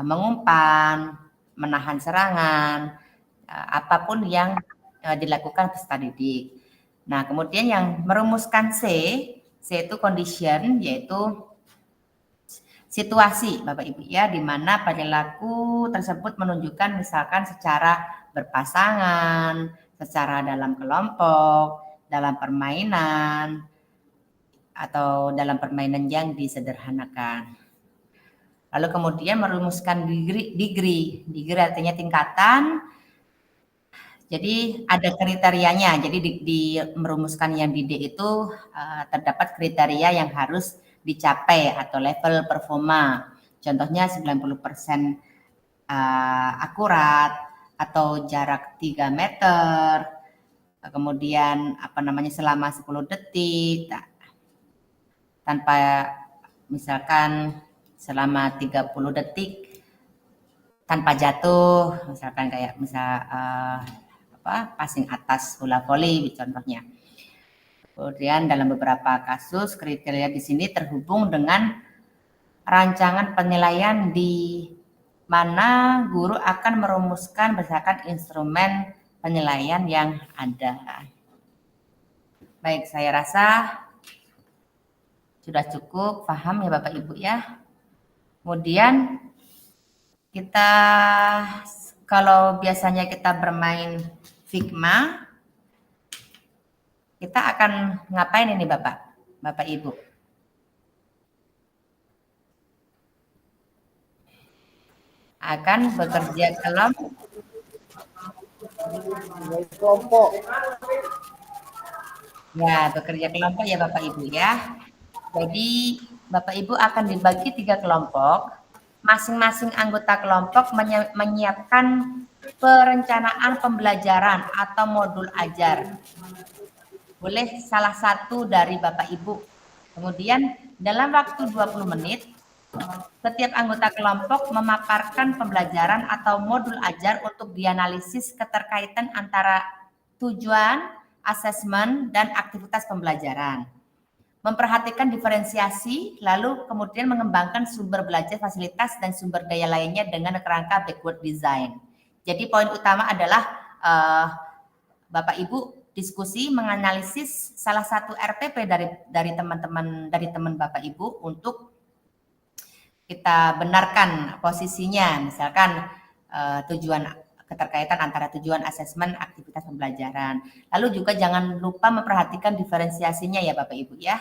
mengumpan, menahan serangan, apapun yang dilakukan peserta didik. Nah, kemudian yang merumuskan C itu condition, yaitu situasi Bapak Ibu ya, di mana perilaku tersebut menunjukkan misalkan secara berpasangan, secara dalam kelompok, dalam permainan, atau dalam permainan yang disederhanakan. Lalu kemudian merumuskan degree artinya tingkatan. Jadi ada kriterianya. Jadi di merumuskan yang di D itu terdapat kriteria yang harus dicapai atau level performa. Contohnya 90% akurat atau jarak 3 meter. Kemudian selama 10 detik tanpa misalkan selama 30 detik tanpa jatuh, misalkan kayak passing atas bola voli contohnya. Kemudian dalam beberapa kasus kriteria di sini terhubung dengan rancangan penilaian di mana guru akan merumuskan berdasarkan instrumen penilaian yang ada. Baik, saya rasa sudah cukup paham ya Bapak Ibu ya. Kemudian kita kalau biasanya kita bermain Figma, kita akan ngapain ini Bapak Ibu? Akan bekerja kelompok. Ya, bekerja kelompok ya Bapak Ibu ya. Jadi Bapak Ibu akan dibagi 3 kelompok. Masing-masing anggota kelompok menyiapkan perencanaan pembelajaran atau modul ajar. Boleh salah satu dari Bapak Ibu. Kemudian dalam waktu 20 menit, setiap anggota kelompok memaparkan pembelajaran atau modul ajar untuk dianalisis keterkaitan antara tujuan, asesmen, dan aktivitas pembelajaran. Memperhatikan diferensiasi, lalu kemudian mengembangkan sumber belajar, fasilitas, dan sumber daya lainnya dengan kerangka backward design. Jadi poin utama adalah Bapak Ibu diskusi menganalisis salah satu RPP dari teman Bapak Ibu untuk kita benarkan posisinya, misalkan tujuan keterkaitan antara tujuan asesmen aktivitas pembelajaran. Lalu juga jangan lupa memperhatikan diferensiasinya ya Bapak Ibu ya.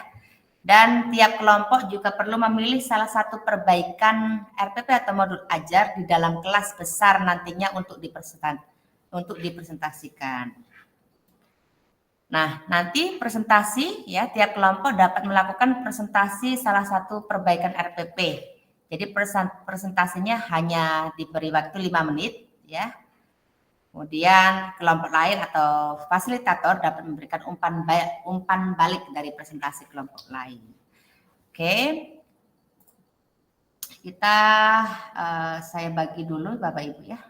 Dan tiap kelompok juga perlu memilih salah satu perbaikan RPP atau modul ajar di dalam kelas besar nantinya untuk dipresentasikan. Nah, nanti presentasi ya, tiap kelompok dapat melakukan presentasi salah satu perbaikan RPP. Jadi presentasinya hanya diberi waktu 5 menit ya. Kemudian kelompok lain atau fasilitator dapat memberikan umpan balik dari presentasi kelompok lain. Oke. Saya bagi dulu Bapak Ibu ya.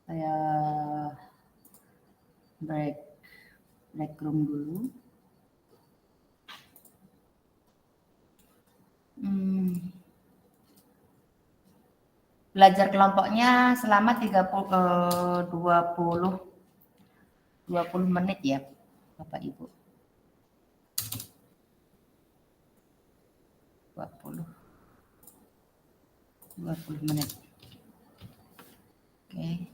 Saya break room dulu. Belajar kelompoknya selama 20 menit ya Bapak Ibu. 20 menit. Oke.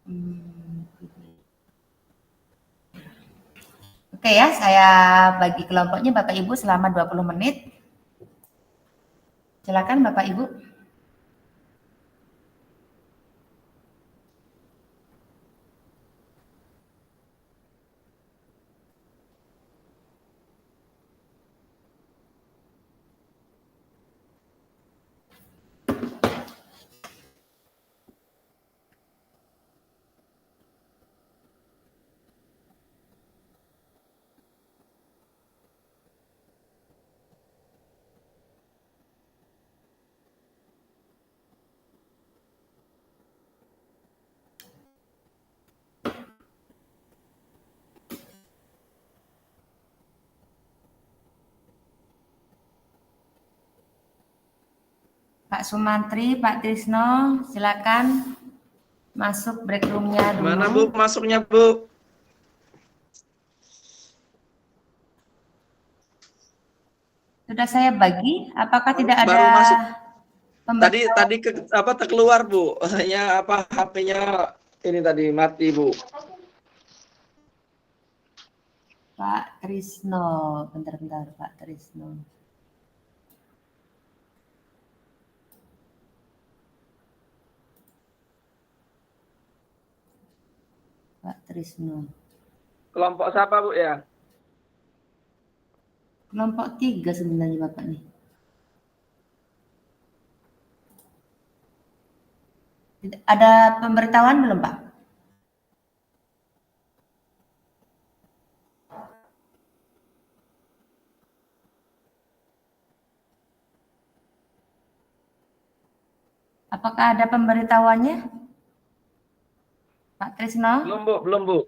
Hmm. Oke ya, saya bagi kelompoknya Bapak Ibu selama 20 menit. Silakan Bapak Ibu. Pak Sumantri, Pak Trisno, silakan masuk break room-nya dulu. Mana Bu masuknya Bu? Sudah saya bagi, apakah tidak ada Baru masuk. pemberitahuan? Tadi terkeluar Bu. Hanya HP-nya ini tadi mati Bu. Pak Trisno, bentar-bentar Pak Trisno. Pak Trisno. Kelompok siapa Bu ya? Kelompok 3 sebenarnya Bapak nih. Ada pemberitahuan belum Pak? Apakah ada pemberitahuannya? Pak Trisno? Belum Bu.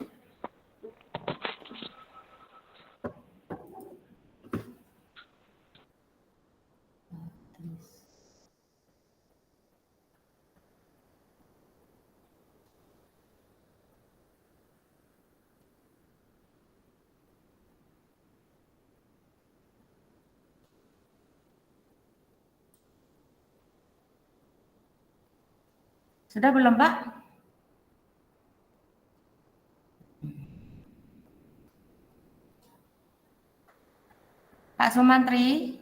Sudah belum Pak? Pak Sumantri?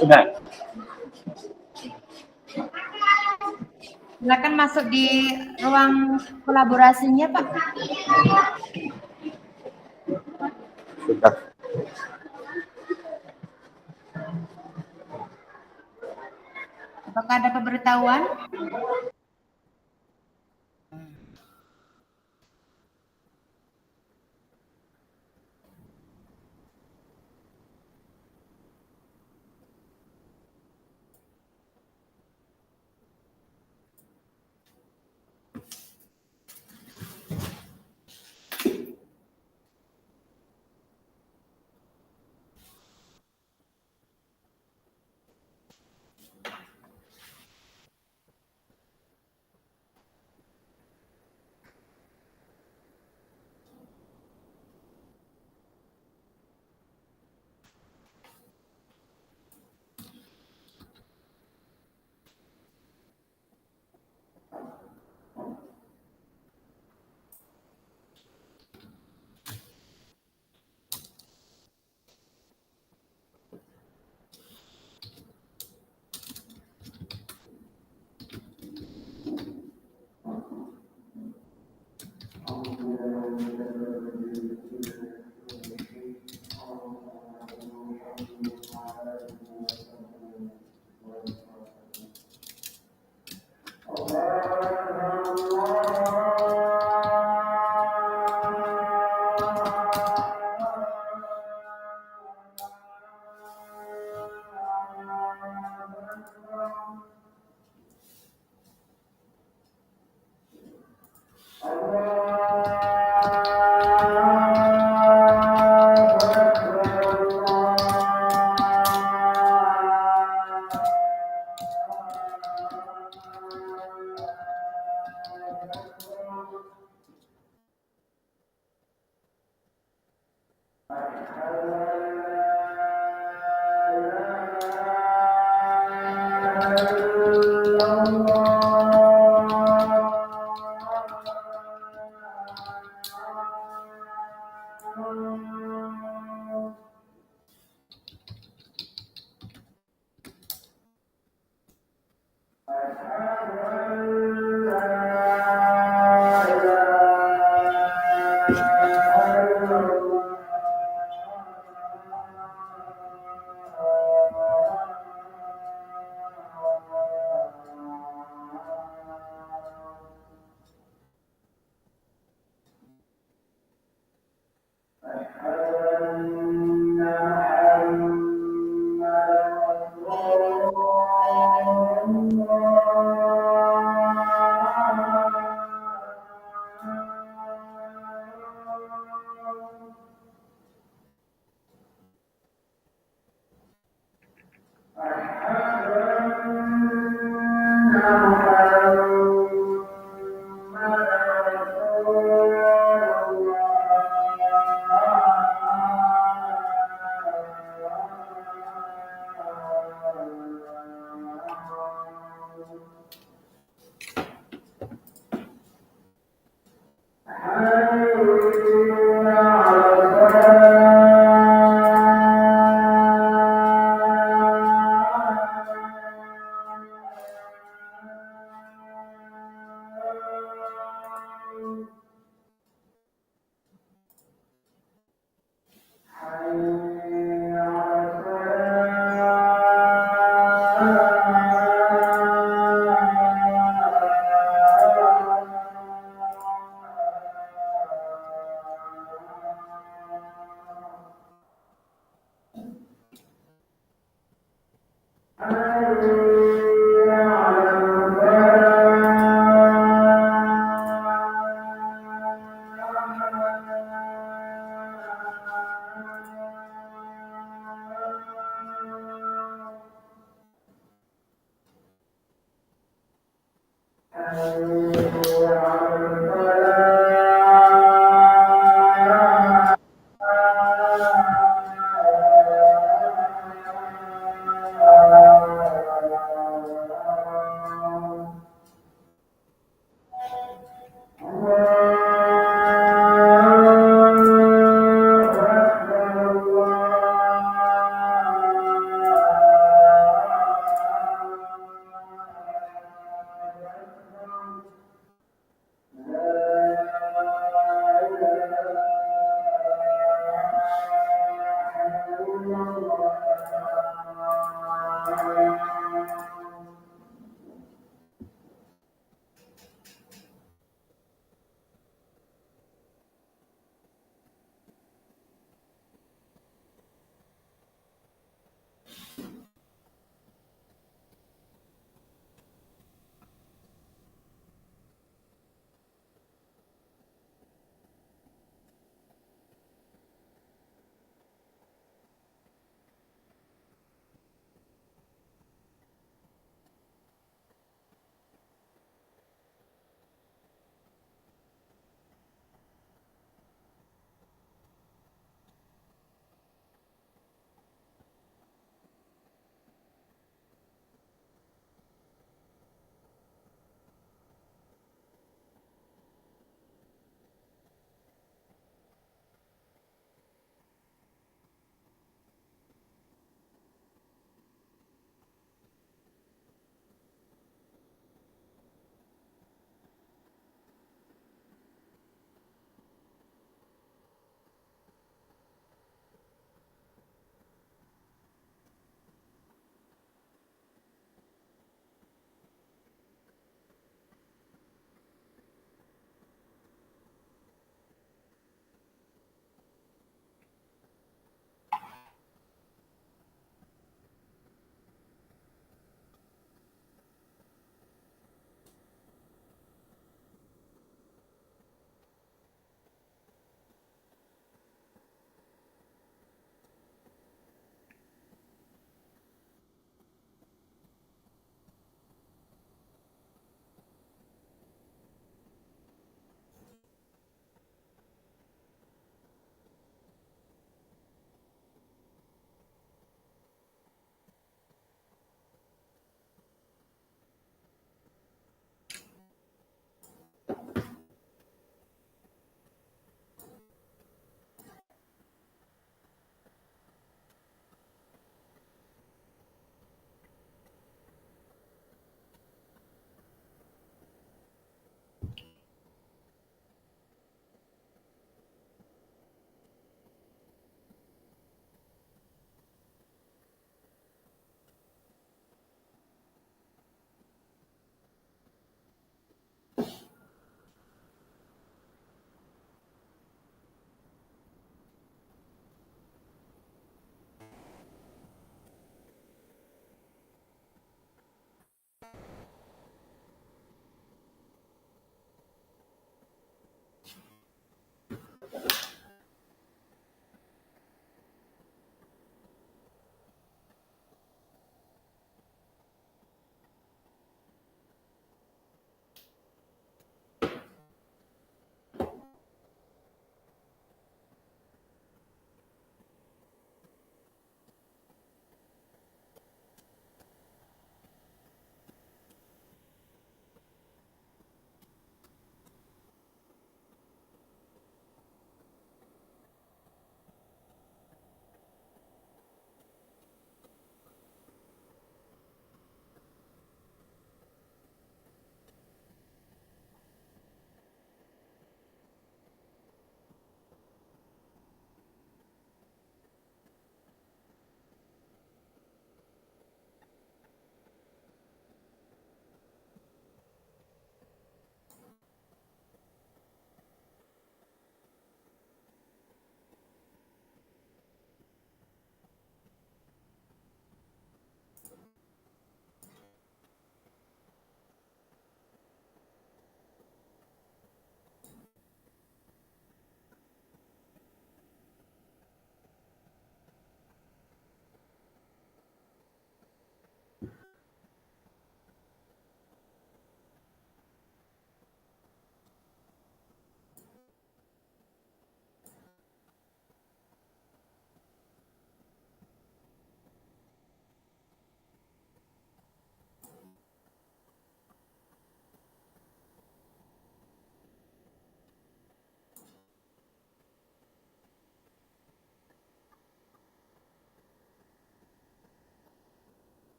Sudah. Silakan masuk di ruang kolaborasinya, Pak. Sudah. Apakah ada pemberitahuan?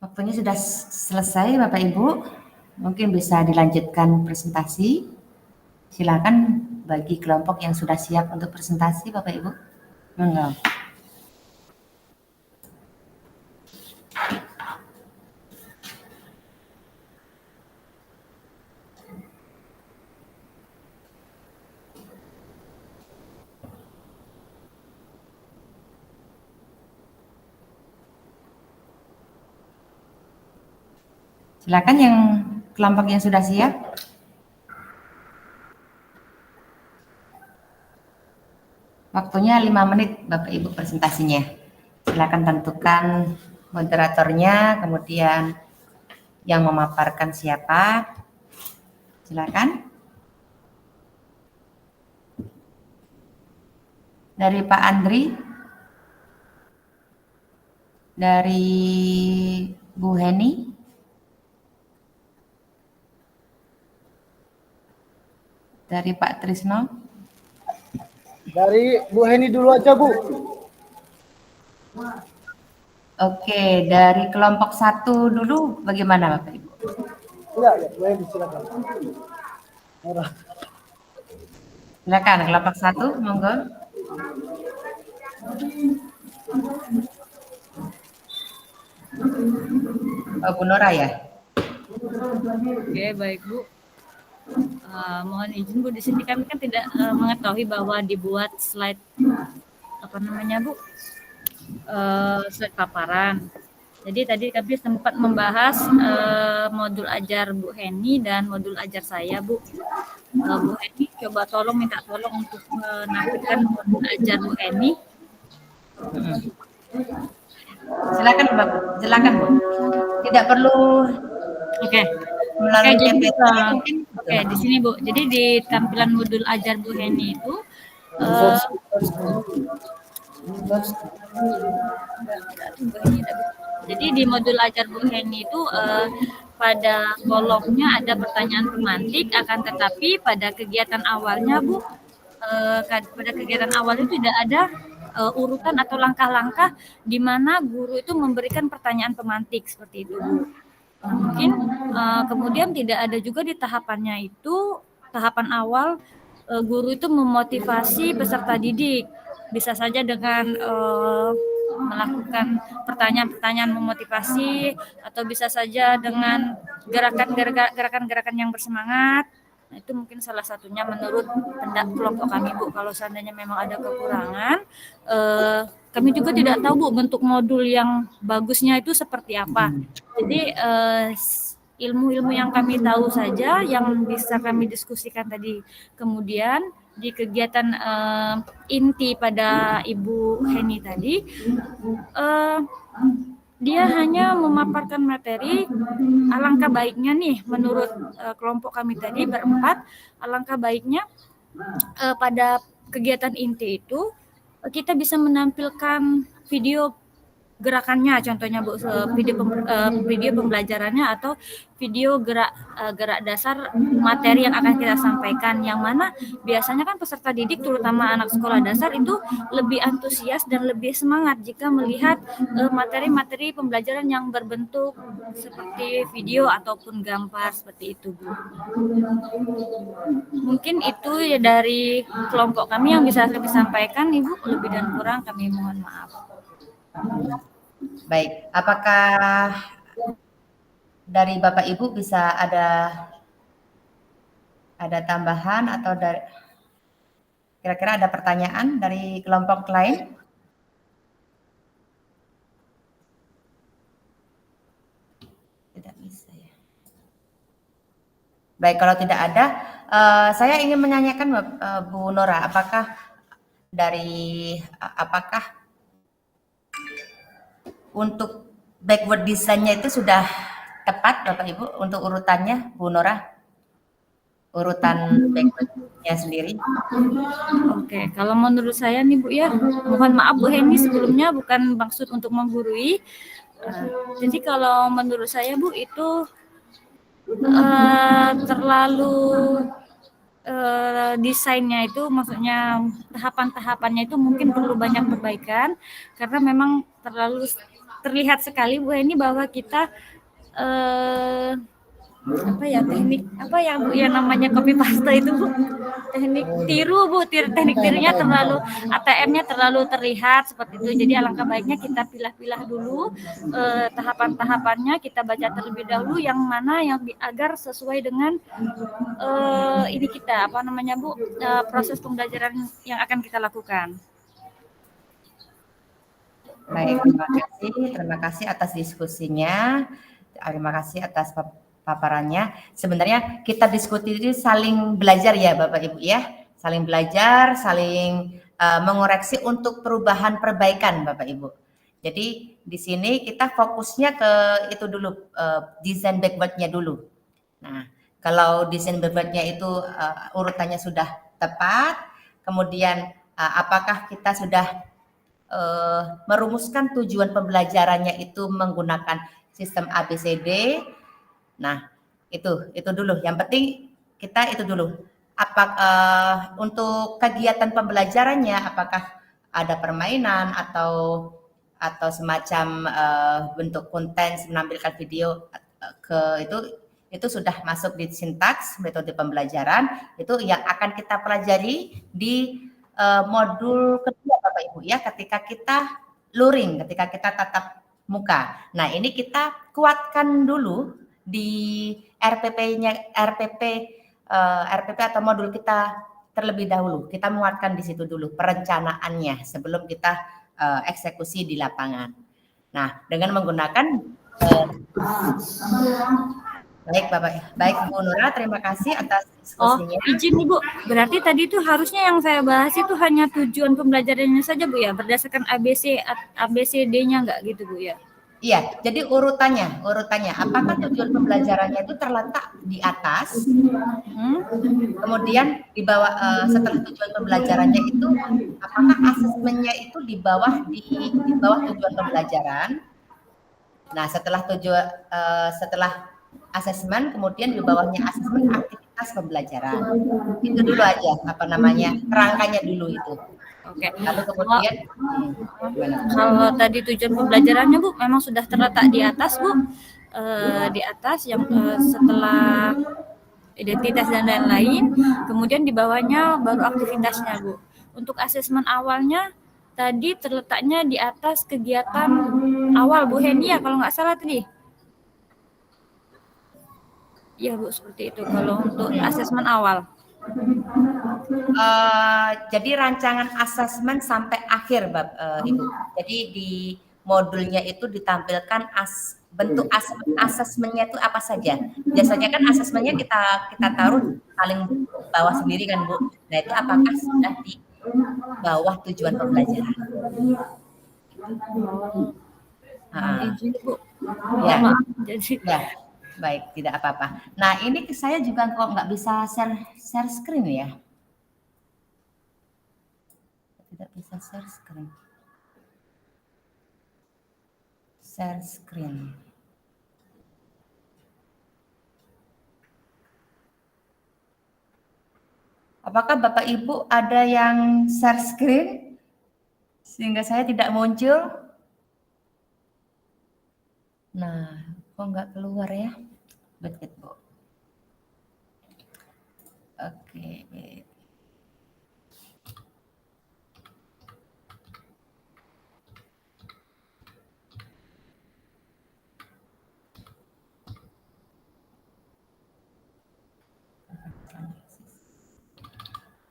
Waktunya sudah selesai Bapak Ibu. Mungkin bisa dilanjutkan presentasi. Silakan bagi kelompok yang sudah siap untuk presentasi Bapak Ibu. Monggo. Silakan yang kelompok yang sudah siap. Waktunya 5 menit Bapak Ibu presentasinya. Silakan tentukan moderatornya, kemudian yang memaparkan siapa. Silakan. Dari Pak Andri. Dari Bu Heni. Dari Pak Trisno. Dari Bu Heni dulu aja, Bu. Oke, dari kelompok 1 dulu bagaimana Bapak Ibu? Iya, ya, Bu Heni silakan. Merah. Silakan kelompok 1, monggo. Oh, Bu Nora ya? Oke, baik Bu. Mohon izin Bu, di sini kami kan tidak mengetahui bahwa dibuat slide apa namanya Bu, slide paparan. Jadi tadi kami sempat membahas modul ajar Bu Heni dan modul ajar saya Bu. Bu Heni coba minta tolong untuk menampilkan modul ajar Bu Heni. Silakan Bapak, silakan Bu. Tidak perlu Oke. melalui Oke, jadi, PPT mungkin. Oke, di sini Bu. Jadi di tampilan modul ajar Bu Heni itu jadi di modul ajar Bu Heni itu pada kolomnya ada pertanyaan pemantik, akan tetapi pada kegiatan awalnya Bu, pada kegiatan awalnya tidak ada urutan atau langkah-langkah di mana guru itu memberikan pertanyaan pemantik seperti itu Bu. Mungkin kemudian tidak ada juga di tahapannya itu, tahapan awal guru itu memotivasi peserta didik, bisa saja dengan melakukan pertanyaan-pertanyaan memotivasi, atau bisa saja dengan gerakan-gerakan yang bersemangat. Nah, itu mungkin salah satunya menurut kelompok kami Bu. Kalau seandainya memang ada kekurangan, kami juga tidak tahu Bu bentuk modul yang bagusnya itu seperti apa. Jadi ilmu-ilmu yang kami tahu saja yang bisa kami diskusikan tadi. Kemudian di kegiatan inti pada Ibu Heni tadi, dia hanya memaparkan materi. Alangkah baiknya nih menurut kelompok kami tadi berempat, alangkah baiknya pada kegiatan inti itu kita bisa menampilkan video gerakannya, contohnya Bu, video pembelajarannya atau video gerak dasar materi yang akan kita sampaikan, yang mana biasanya kan peserta didik terutama anak sekolah dasar itu lebih antusias dan lebih semangat jika melihat materi-materi pembelajaran yang berbentuk seperti video ataupun gambar seperti itu Bu. Mungkin itu ya dari kelompok kami yang bisa kami sampaikan Ibu, lebih dan kurang kami mohon maaf. Baik, apakah dari Bapak Ibu bisa ada tambahan atau dari kira-kira ada pertanyaan dari kelompok lain? Tidak bisa ya. Baik, kalau tidak ada, saya ingin menanyakan Bu Nora, apakah untuk backward design-nya itu sudah tepat Bapak Ibu untuk urutannya Bu Nora? Urutan backward-nya sendiri. Oke, kalau menurut saya nih Bu ya, mohon maaf Bu Heni sebelumnya, bukan maksud untuk menggurui. Jadi kalau menurut saya Bu itu terlalu desainnya itu, maksudnya tahapan-tahapannya itu mungkin perlu banyak perbaikan karena memang terlalu terlihat sekali Bu Heni bahwa kita teknik Bu yang namanya copy paste itu Bu, teknik tiru Bu, teknik tirunya terlalu ATM-nya terlalu terlihat seperti itu. Jadi alangkah baiknya kita pilah-pilah dulu tahapan-tahapannya, kita baca terlebih dahulu yang mana yang agar sesuai dengan ini kita Bu, proses pembelajaran yang akan kita lakukan. Baik, terima kasih atas diskusinya. Terima kasih atas paparannya. Sebenarnya kita diskusi itu saling belajar ya Bapak Ibu ya, saling belajar, saling mengoreksi untuk perubahan perbaikan Bapak Ibu. Jadi di sini kita fokusnya ke itu dulu, desain backward-nya dulu. Nah, kalau desain backward-nya itu urutannya sudah tepat, kemudian apakah kita sudah merumuskan tujuan pembelajarannya itu menggunakan sistem ABCD. Nah, itu dulu. Yang penting kita itu dulu. Untuk kegiatan pembelajarannya apakah ada permainan atau semacam bentuk konten menampilkan video itu sudah masuk di sintaks metode pembelajaran, itu yang akan kita pelajari di modul kedua Bapak Ibu ya, ketika kita luring, ketika kita tatap muka. Nah, ini kita kuatkan dulu di RPP atau modul kita terlebih dahulu. Kita muatkan di situ dulu perencanaannya sebelum kita eksekusi di lapangan. Nah, dengan menggunakan baik Bu Nura, terima kasih atas diskusinya. Izin Ibu, berarti tadi itu harusnya yang saya bahas itu hanya tujuan pembelajarannya saja Bu ya, berdasarkan ABCD-nya enggak gitu Bu ya? Iya, jadi urutannya, apakah tujuan pembelajarannya itu terletak di atas, kemudian di bawah, setelah tujuan pembelajarannya itu, apakah asesmennya itu di bawah tujuan pembelajaran. Nah, setelah asesmen, kemudian di bawahnya asesmen aktivitas pembelajaran. Itu dulu aja, kerangkanya dulu itu. Oke. Lalu kemudian kalau tadi tujuan pembelajarannya Bu memang sudah terletak di atas Bu, di atas yang setelah identitas dan lain-lain, kemudian di bawahnya baru aktivitasnya Bu. Untuk asesmen awalnya tadi terletaknya di atas kegiatan awal Bu Heni ya kalau nggak salah tadi. Iya Bu, seperti itu kalau untuk asesmen awal. Jadi rancangan asesmen sampai akhir Ibu. Jadi di modulnya itu ditampilkan bentuk asesmennya itu apa saja. Biasanya kan asesmennya kita taruh paling bawah sendiri kan Bu. Nah, itu apakah sudah di bawah tujuan pembelajaran? Bu. Ya. Jadi Ya. Baik, tidak apa-apa. Nah, ini saya juga kok nggak bisa share screen ya. Tidak bisa share screen. Share screen. Apakah Bapak Ibu ada yang share screen sehingga saya tidak muncul? Nah, kok nggak keluar ya? Betul, Bu. Oke, baik.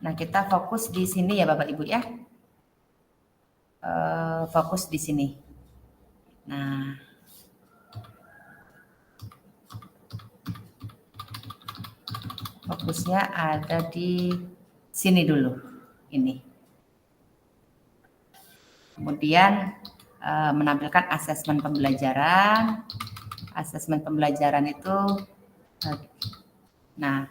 Nah, kita fokus di sini ya Bapak Ibu ya. Fokus di sini. Nah, fokusnya ada di sini dulu, ini. Kemudian menampilkan asesmen pembelajaran. Asesmen pembelajaran itu, nah,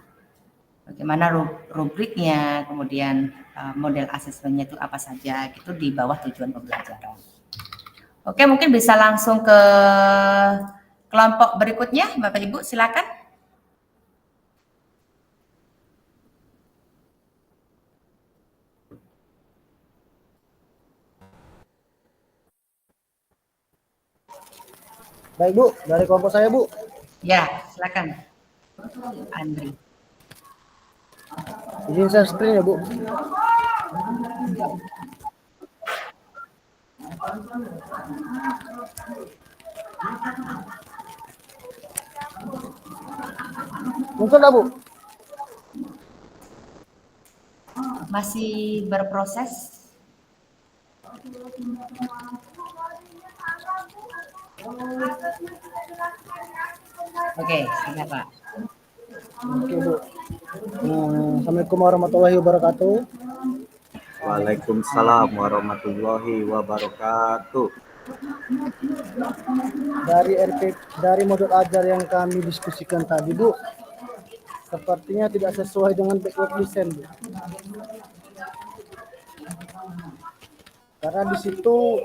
bagaimana rubriknya, kemudian model asesmennya itu apa saja, gitu di bawah tujuan pembelajaran. Oke, mungkin bisa langsung ke kelompok berikutnya, Bapak Ibu, silakan. Baik Bu, dari kelompok saya Bu. Ya, silakan. Andri. Izin share screen ya Bu. Muncul nggak Bu? Masih berproses. Oke, sudah Pak. Oke Bu. Assalamualaikum warahmatullahi wabarakatuh. Waalaikumsalam warahmatullahi wabarakatuh. Dari modul ajar yang kami diskusikan tadi Bu, sepertinya tidak sesuai dengan backward listen Bu. Karena di situ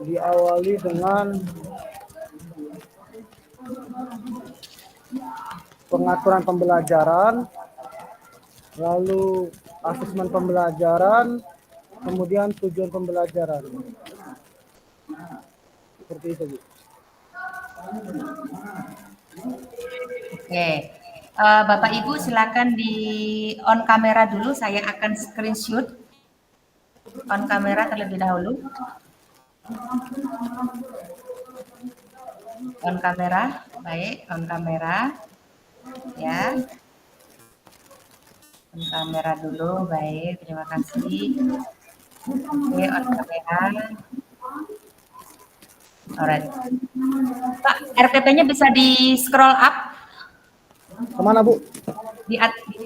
diawali dengan pengaturan pembelajaran, lalu asesmen pembelajaran, kemudian tujuan pembelajaran. Seperti itu Bu. Oke. Bapak Ibu silakan di on kamera dulu, saya akan screenshot on kamera terlebih dahulu. On kamera, baik, on kamera. Ya. On kamera dulu, baik, terima kasih. Oke, on kamera. Alright. Pak, RPP-nya bisa di scroll up Kemana Bu? ke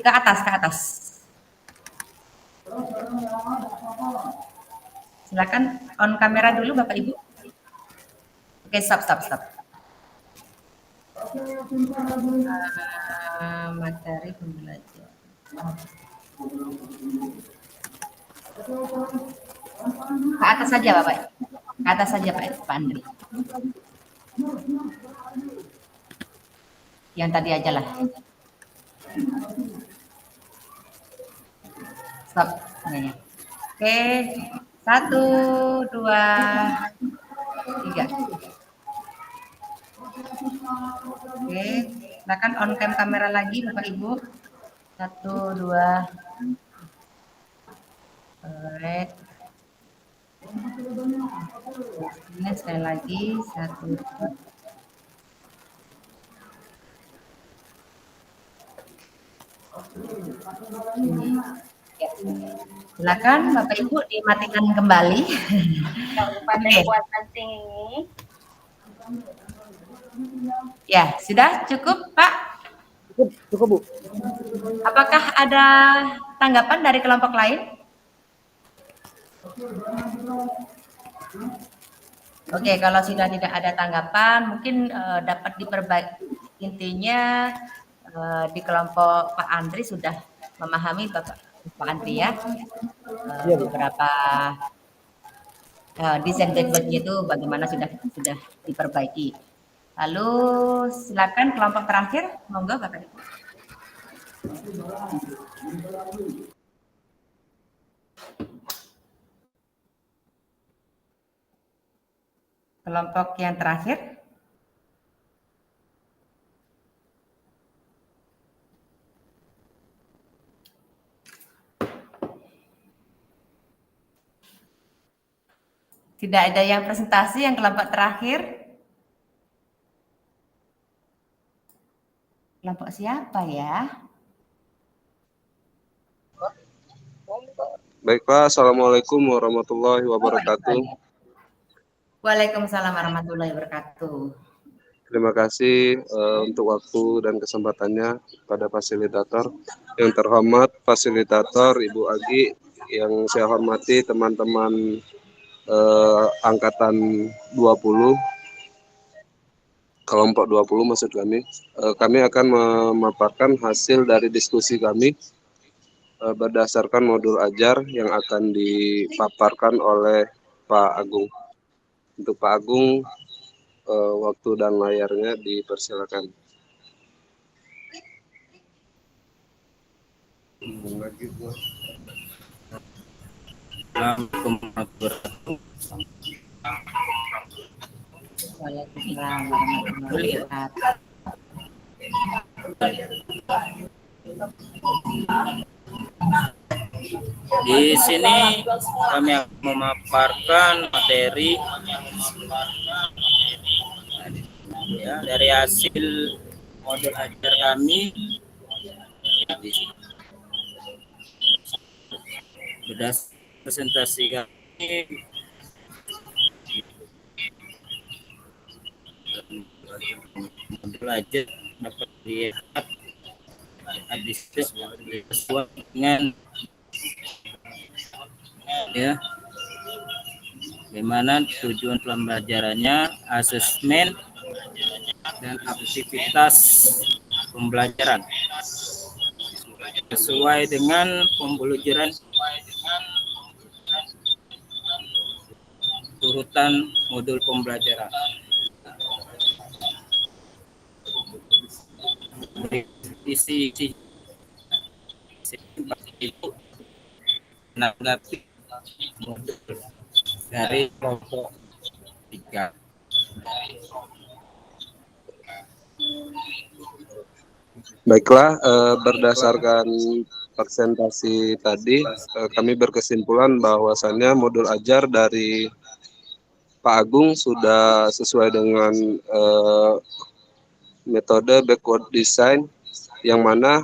atas, ke atas. Silakan on kamera dulu Bapak Ibu. Oke, stop. Materi pembelajaran. Ke atas saja Bapak. Ke atas saja Pak Andri. Yang tadi aja lah. Stop. Oke, 1, 2, 3. Oke, silakan on cam kamera lagi Bapak Ibu. 1, 2. Alright. Ini sekali lagi 1, 2. Ya. Silakan Bapak Ibu dimatikan kembali. Ya, sudah cukup Pak? Cukup Bu. Apakah ada tanggapan dari kelompok lain? Oke, kalau sudah tidak ada tanggapan, mungkin dapat diperbaiki. Intinya di kelompok Pak Andri sudah memahami Pak Andri ya, beberapa desain background-nya itu bagaimana sudah diperbaiki. Lalu silakan kelompok terakhir, monggo Bapak Ibu. Kelompok yang terakhir. Tidak ada yang presentasi, yang kelompok terakhir. Kelompok siapa ya? Baik Pak, Assalamualaikum warahmatullahi wabarakatuh. Waalaikumsalam warahmatullahi wabarakatuh. Terima kasih untuk waktu dan kesempatannya pada fasilitator. Yang terhormat fasilitator Ibu Agi, yang saya hormati teman-teman angkatan 20, kelompok 20 maksud kami. Kami akan memaparkan hasil dari diskusi kami berdasarkan modul ajar yang akan dipaparkan oleh Pak Agung. Untuk Pak Agung, waktu dan layarnya dipersilakan. Waalaikumsalam warahmatullahi wabarakatuh. Di sini kami akan memaparkan materi ya, dari hasil modul ajar kami berdasarkan presentasi kami modul ajar dapat dilihat sesuai dengan ya bagaimana tujuan pembelajarannya, asesmen dan aktivitas pembelajaran sesuai dengan pembelajaran urutan modul pembelajaran. Isi itu menanggapi modul dari kelompok 3. Baiklah, berdasarkan presentasi tadi, kami berkesimpulan bahwasannya modul ajar dari Pak Agung sudah sesuai dengan metode backward design, yang mana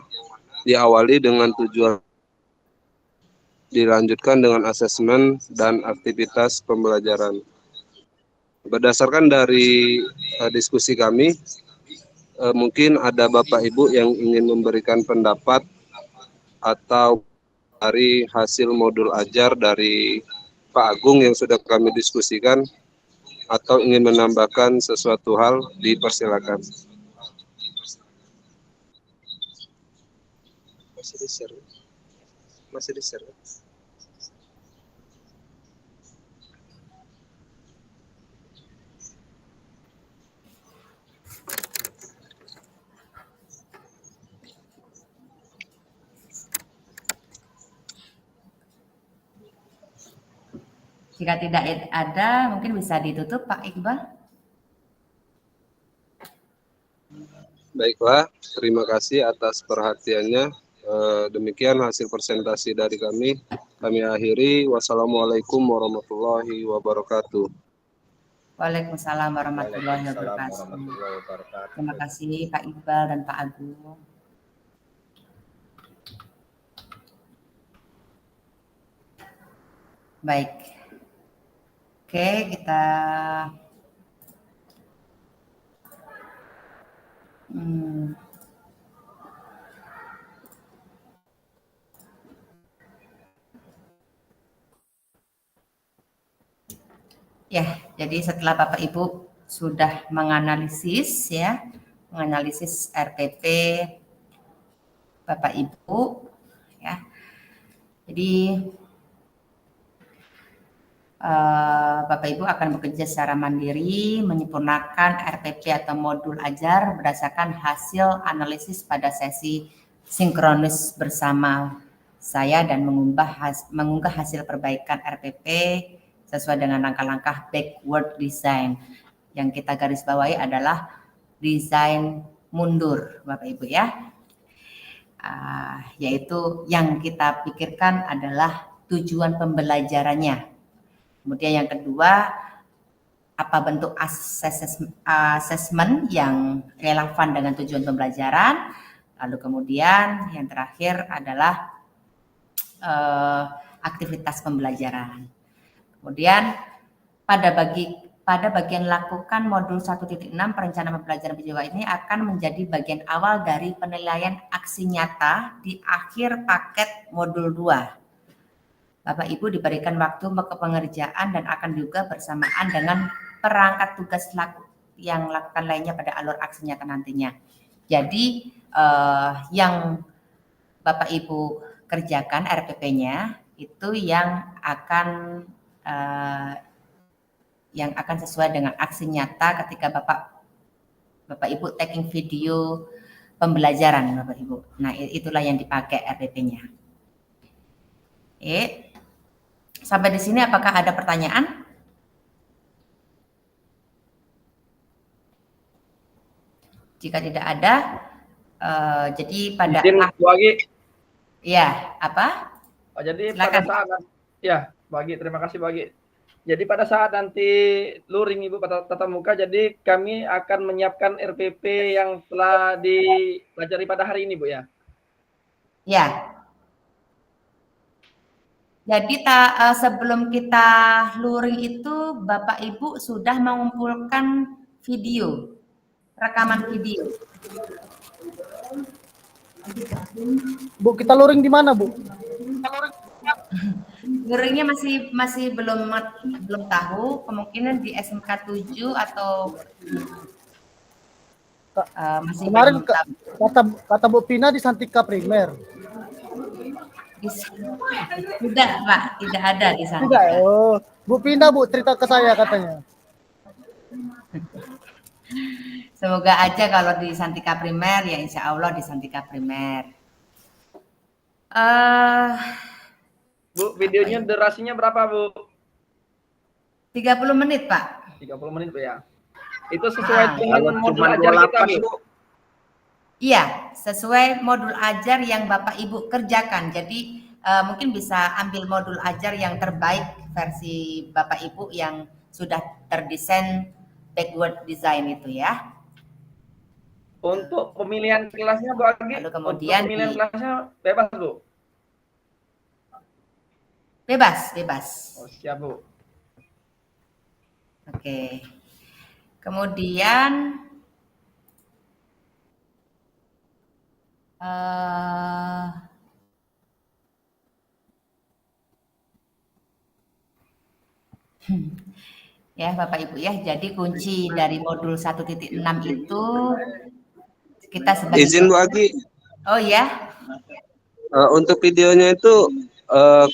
diawali dengan tujuan, dilanjutkan dengan asesmen dan aktivitas pembelajaran. Berdasarkan dari diskusi kami, mungkin ada Bapak Ibu yang ingin memberikan pendapat atau dari hasil modul ajar dari Pak Agung yang sudah kami diskusikan, atau ingin menambahkan sesuatu hal, dipersilakan. Masih di-share? Masih di-share? Jika tidak ada, mungkin bisa ditutup Pak Iqbal. Baiklah, terima kasih atas perhatiannya. Demikian hasil presentasi dari kami. Kami akhiri. Wassalamualaikum warahmatullahi wabarakatuh. Waalaikumsalam warahmatullahi wabarakatuh. Terima kasih Pak Iqbal dan Pak Agung. Baik. Oke, kita ya, jadi setelah Bapak Ibu sudah menganalisis RPP Bapak Ibu ya. Jadi Bapak Ibu akan bekerja secara mandiri menyempurnakan RPP atau modul ajar berdasarkan hasil analisis pada sesi sinkronis bersama saya dan mengunggah hasil perbaikan RPP sesuai dengan langkah-langkah backward design. Yang kita garis bawahi adalah desain mundur, Bapak Ibu ya. Yaitu yang kita pikirkan adalah tujuan pembelajarannya. Kemudian yang kedua, apa bentuk asesmen yang relevan dengan tujuan pembelajaran. Lalu kemudian yang terakhir adalah aktivitas pembelajaran. Kemudian pada bagian lakukan modul 1.6 perencanaan pembelajaran PJOK ini akan menjadi bagian awal dari penilaian aksi nyata di akhir paket modul 2. Bapak Ibu diberikan waktu untuk pengerjaan dan akan juga bersamaan dengan perangkat tugas yang lakukan lainnya pada alur aksi nyata nantinya. Jadi yang Bapak Ibu kerjakan RPP-nya itu yang akan sesuai dengan aksi nyata ketika Bapak Ibu taking video pembelajaran Bapak Ibu. Nah, itulah yang dipakai RPP-nya. Sampai di sini apakah ada pertanyaan? Jika tidak ada, jadi pada Izin Bu Agi. ya apa? Oh, jadi Silakan. pada saat ya, Bu Agi, terima kasih Bu Agi. Jadi pada saat nanti luring Ibu pada tatap muka, jadi kami akan menyiapkan RPP yang telah dipelajari pada hari ini Bu ya. Ya. Jadi sebelum kita luring itu Bapak Ibu sudah mengumpulkan video, rekaman video. Bu, kita luring di mana, Bu? Luringnya masih belum tahu, kemungkinan di SMK 7 atau masih Kemarin belum tahu. kata Bu Pina di Santika Primer. Tidak, Pak, tidak ada di sana. Tidak. Oh, Bu Pina, Bu, cerita ke saya katanya. Semoga aja kalau di Santika Primer, ya insya Allah di Santika Primer. Bu, videonya durasinya berapa Bu? 30 menit, Pak. 30 menit Bu ya. Itu sesuai dengan Kalau modul cuma ajar kita 28 Bu. Iya, sesuai modul ajar yang Bapak Ibu kerjakan. Jadi mungkin bisa ambil modul ajar yang terbaik versi Bapak Ibu yang sudah terdesain backward design itu ya. Untuk pemilihan kelasnya Bu Agi, Lalu kemudian untuk pemilihan kelasnya bebas Bu. Bebas. Oh, siap Bu. Oke. Kemudian ya Bapak Ibu ya, jadi kunci dari modul 1.6 itu kita sebagai Izin Bu Agi, Oh ya, untuk videonya itu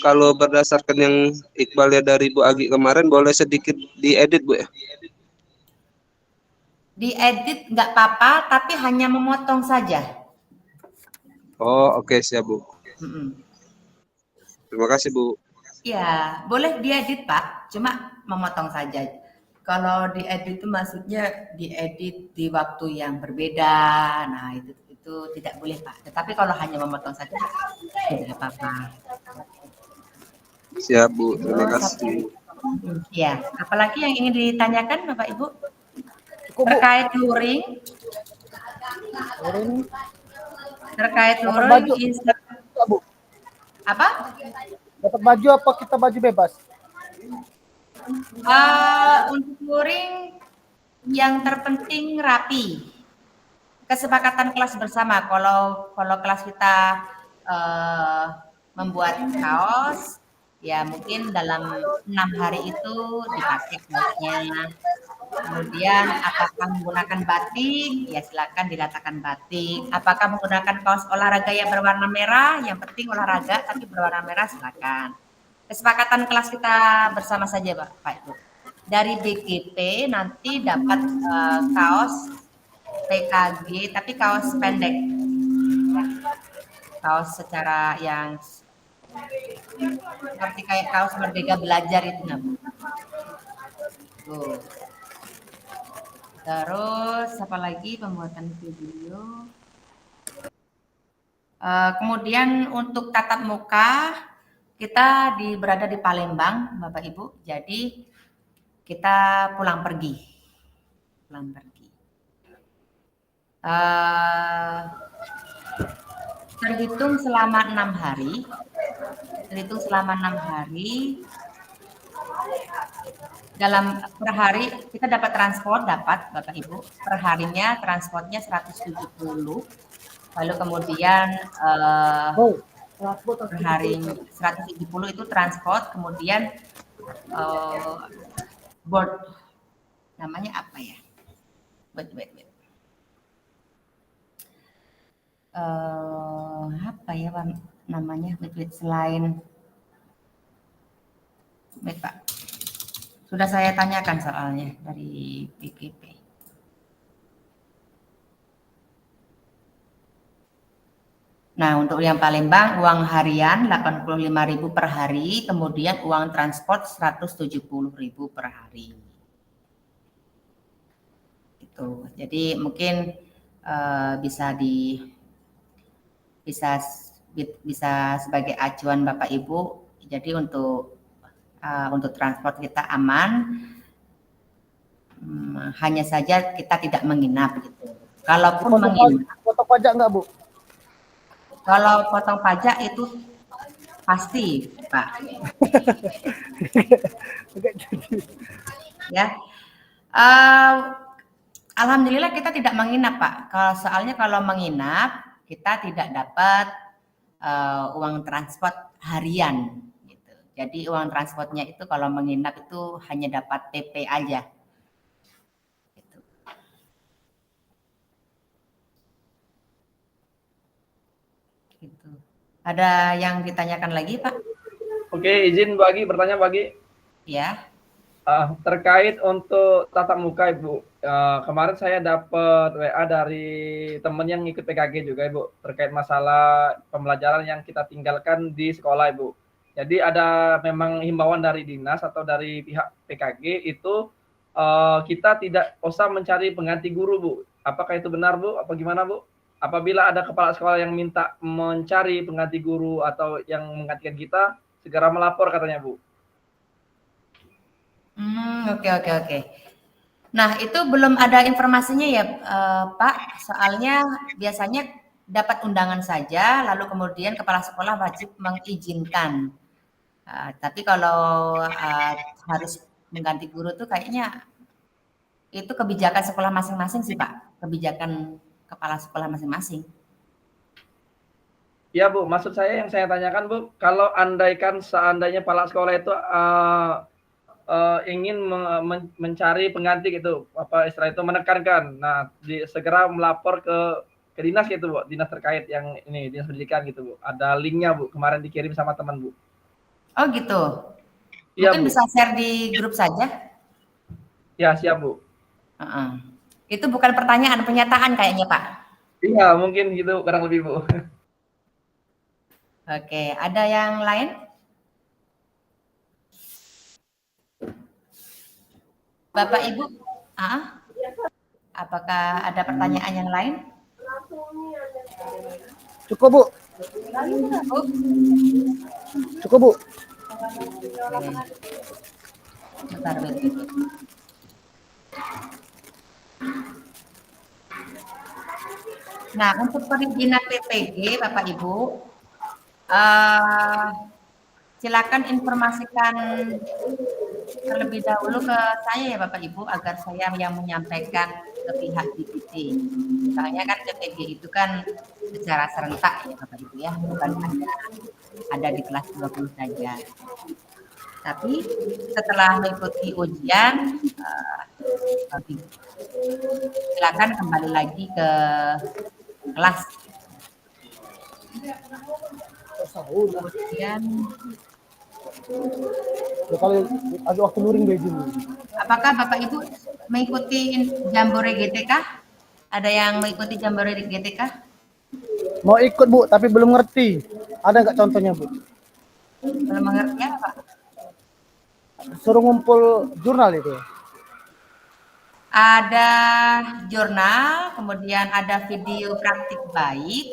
kalau berdasarkan yang Iqbal ya dari Bu Agi kemarin boleh sedikit diedit Bu ya? diedit nggak apa-apa, tapi hanya memotong saja. Oh oke, siap Bu. Mm-mm. Terima kasih Bu. Ya, boleh diedit Pak, cuma memotong saja. Kalau diedit itu maksudnya diedit di waktu yang berbeda. Nah, itu tidak boleh Pak. Tetapi kalau hanya memotong saja tidak apa-apa. Siap Bu, terima kasih. Ya, apalagi yang ingin ditanyakan Bapak Ibu? Cukup, Bu. Terkait luring, Luring. terkait Dapat luring, baju. Bu, apa? dapat baju apa kita baju bebas? Untuk luring yang terpenting rapi. Kesepakatan kelas bersama. Kalau kelas kita membuat kaos, ya mungkin dalam 6 hari itu dipakai kaosnya. Kemudian apakah menggunakan batik? Ya silakan diletakkan batik. Apakah menggunakan kaos olahraga yang berwarna merah? Yang penting olahraga tapi berwarna merah silakan. Kesepakatan kelas kita bersama saja Pak Ibu. Dari BGP nanti dapat kaos PKG tapi kaos pendek. Kaos secara yang seperti kayak kaos Merdeka Belajar itu Tuh. Terus apa lagi pembuatan video. Kemudian untuk tatap muka kita berada di Palembang Bapak Ibu. Jadi kita pulang pergi. Terhitung selama 6 hari. Dalam per hari kita dapat transport Bapak Ibu. Per harinya transportnya 170. Lalu kemudian per hari 170 itu transport, kemudian board namanya apa ya? Wait. Apa ya namanya? Wait selain Pak. Sudah saya tanyakan soalnya dari BGP. Nah, untuk yang Palembang uang harian 85.000 per hari, kemudian uang transport 170.000 per hari. Itu. Jadi mungkin bisa sebagai acuan Bapak Ibu. Jadi untuk transport kita aman, hanya saja kita tidak menginap gitu. Kalaupun menginap, Potong pajak enggak, Bu? kalau potong pajak itu pasti, Pak. Ya, alhamdulillah kita tidak menginap, Pak. Soalnya kalau menginap kita tidak dapat uang transport harian. Gitu. Jadi uang transportnya itu kalau menginap itu hanya dapat PP aja. Gitu. Gitu. Ada yang ditanyakan lagi, Pak? Oke, izin bertanya bagi. Ya. Terkait untuk tatap muka Ibu, kemarin saya dapat WA dari teman yang ikut PKG juga Ibu, terkait masalah pembelajaran yang kita tinggalkan di sekolah Ibu. Jadi ada memang himbauan dari dinas atau dari pihak PKG itu kita tidak usah mencari pengganti guru Bu. Apakah itu benar Bu? Apa gimana Bu? Apabila ada kepala sekolah yang minta mencari pengganti guru atau yang menggantikan kita, segera melapor katanya Bu. Oke. Nah, itu belum ada informasinya ya, Pak. Soalnya biasanya dapat undangan saja, lalu kemudian kepala sekolah wajib mengizinkan. Tapi kalau harus mengganti guru tuh kayaknya itu kebijakan sekolah masing-masing sih, Pak. Kebijakan kepala sekolah masing-masing. Iya Bu, maksud saya yang saya tanyakan Bu, kalau seandainya kepala sekolah itu ingin mencari pengganti gitu, apa istilah itu menekankan, nah segera melapor ke dinas gitu Bu, dinas terkait yang ini dinas pendidikan gitu Bu. Ada linknya Bu, kemarin dikirim sama teman Bu. Oh gitu. Iya, Mungkin Bu. bisa share di grup saja. Ya siap Bu. Itu bukan pertanyaan, pernyataan kayaknya Pak. Iya mungkin gitu kurang lebih Bu. Oke, ada yang lain? Bapak Ibu, apakah ada pertanyaan yang lain? Cukup Bu. Cukup Bu. Bentar, Nah, untuk perizinan PPG, Bapak Ibu, silakan informasikan terlebih dahulu ke saya ya Bapak Ibu, agar saya yang menyampaikan ke pihak DPT. Misalnya kan PPG itu kan secara serentak ya Bapak Ibu ya, bukan ada di kelas 20 saja. Tapi setelah mengikuti ujian, silakan kembali lagi ke kelas. Kemudian ada waktu luring begini. Apakah Bapak Ibu mengikuti Jambore GTK? Ada yang mengikuti Jambore GTK? Mau ikut Bu, tapi belum ngerti. Ada nggak contohnya Bu? Belum mengerti apa Pak? Suruh ngumpul jurnal itu. Ada jurnal, kemudian ada video praktik baik,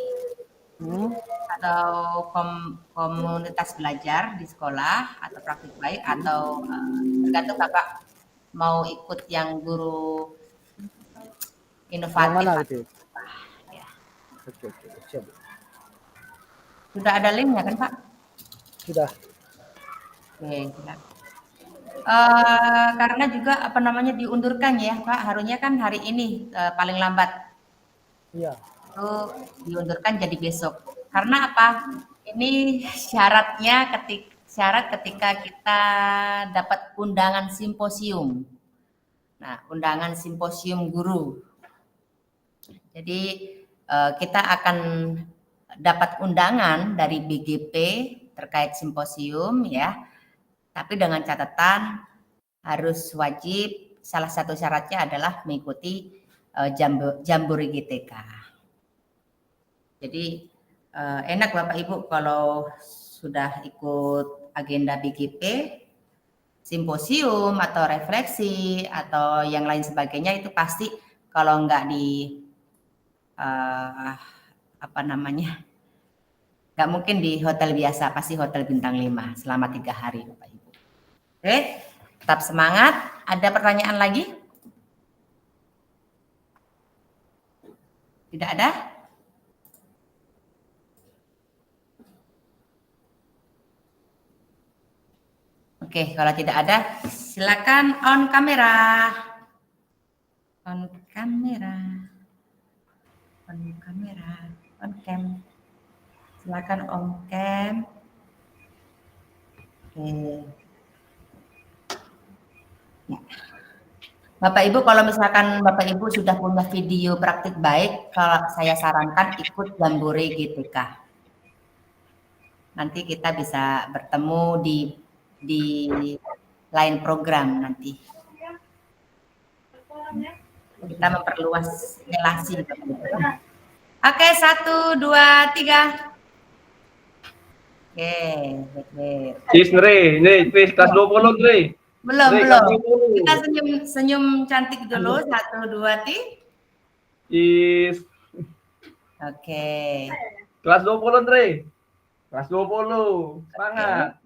atau komunitas belajar di sekolah, atau praktik baik, atau tergantung Bapak mau ikut yang guru inovatif. Mana gitu? Ya. Oke, siap. Sudah ada linknya kan Pak? Sudah. Oke, silakan. Karena juga diundurkan ya Pak, harusnya kan hari ini paling lambat. Iya. Itu diundurkan jadi besok. Karena apa? Ini syarat ketika kita dapat undangan simposium. Nah, undangan simposium guru. Jadi kita akan dapat undangan dari BGP terkait simposium ya. Tapi dengan catatan harus wajib, salah satu syaratnya adalah mengikuti Jambore GTK. Jadi enak Bapak Ibu kalau sudah ikut agenda BGP, simposium atau refleksi atau yang lain sebagainya, itu pasti kalau nggak apa namanya? Nggak mungkin di hotel biasa, pasti hotel bintang 5 selama 3 hari, Bapak Ibu. Oke, tetap semangat. Ada pertanyaan lagi? Tidak ada? Oke, kalau tidak ada, silakan on kamera. On kamera. On kamera. On cam. Silakan on cam. Oke. Ya. Bapak Ibu, kalau misalkan Bapak Ibu sudah punya video praktik baik, kalau saya sarankan ikut Jambore GTK. Nanti kita bisa bertemu di lain program nanti. Kita memperluas relasi. Oke, 1, 2, 3. Oke, baik. Cis Nre, ini kelas 20 Nre. Belum, Nre, belum. kelas 20. Kita senyum cantik dulu. 1, 2, 3. Cis. Oke. Kelas 20 Nre. Kelas 20. Semangat.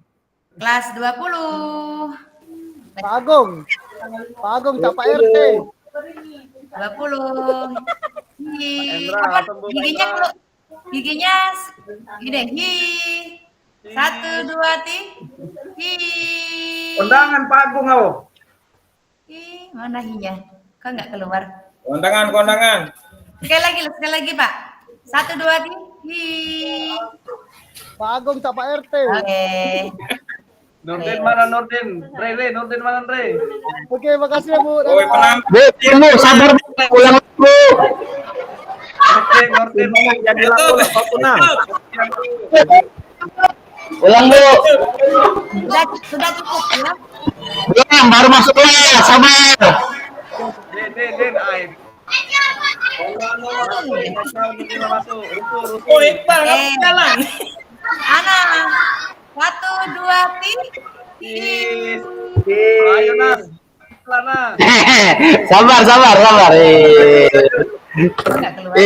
Kelas 20. Pak Agung, tak Pak RT. 20. Endra, Apa, tembus giginya Endra. perlu giginya gini. Hi. 1, 2, 3. Hi. Kondangan Pak Agung kau. Hi, mana hinya? Kok nggak keluar? Kondangan. Sekali lagi, Pak. 1, 2, 3. Hi. Pak Agung, tak Pak RT. Oke. Nurdin mana Nurdin? Re, Nurdin mana Re? Oke, makasih ya Bu. Oi, penang. Bu, sabar pulang Bu. Oke, Nurdin jadi laku lepas punang. Pulang Bu. Sudah cukup ya. Belum, baru masuk kelas, sabar. Den, aib. Masuk. Ruku. Oh, Iqbal, kamu jalan. Ana. 1, 2, 3. Cis. Ayo Nas. Lana. Sabar. Nggak keluar.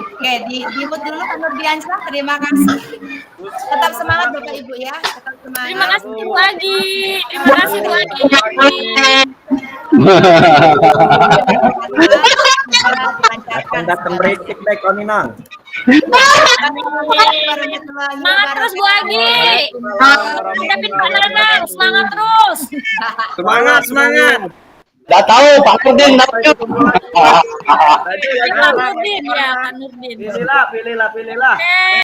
Oke, di-mute dulu Pak Nurdiansyah. Terima kasih. Tetap semangat Bapak Ibu ya. Tetap semangat. Terima kasih Bu Agi. Terima kasih Bu Agi. Datang berisik baik Oninang. Semangat terus Bu Agi. Hadapin Pak Nanang, semangat terus. Semangat. Udah tahu Pak Nurdin Pak Nurdin ya, Pak Nurdin. Pilihlah. Oke.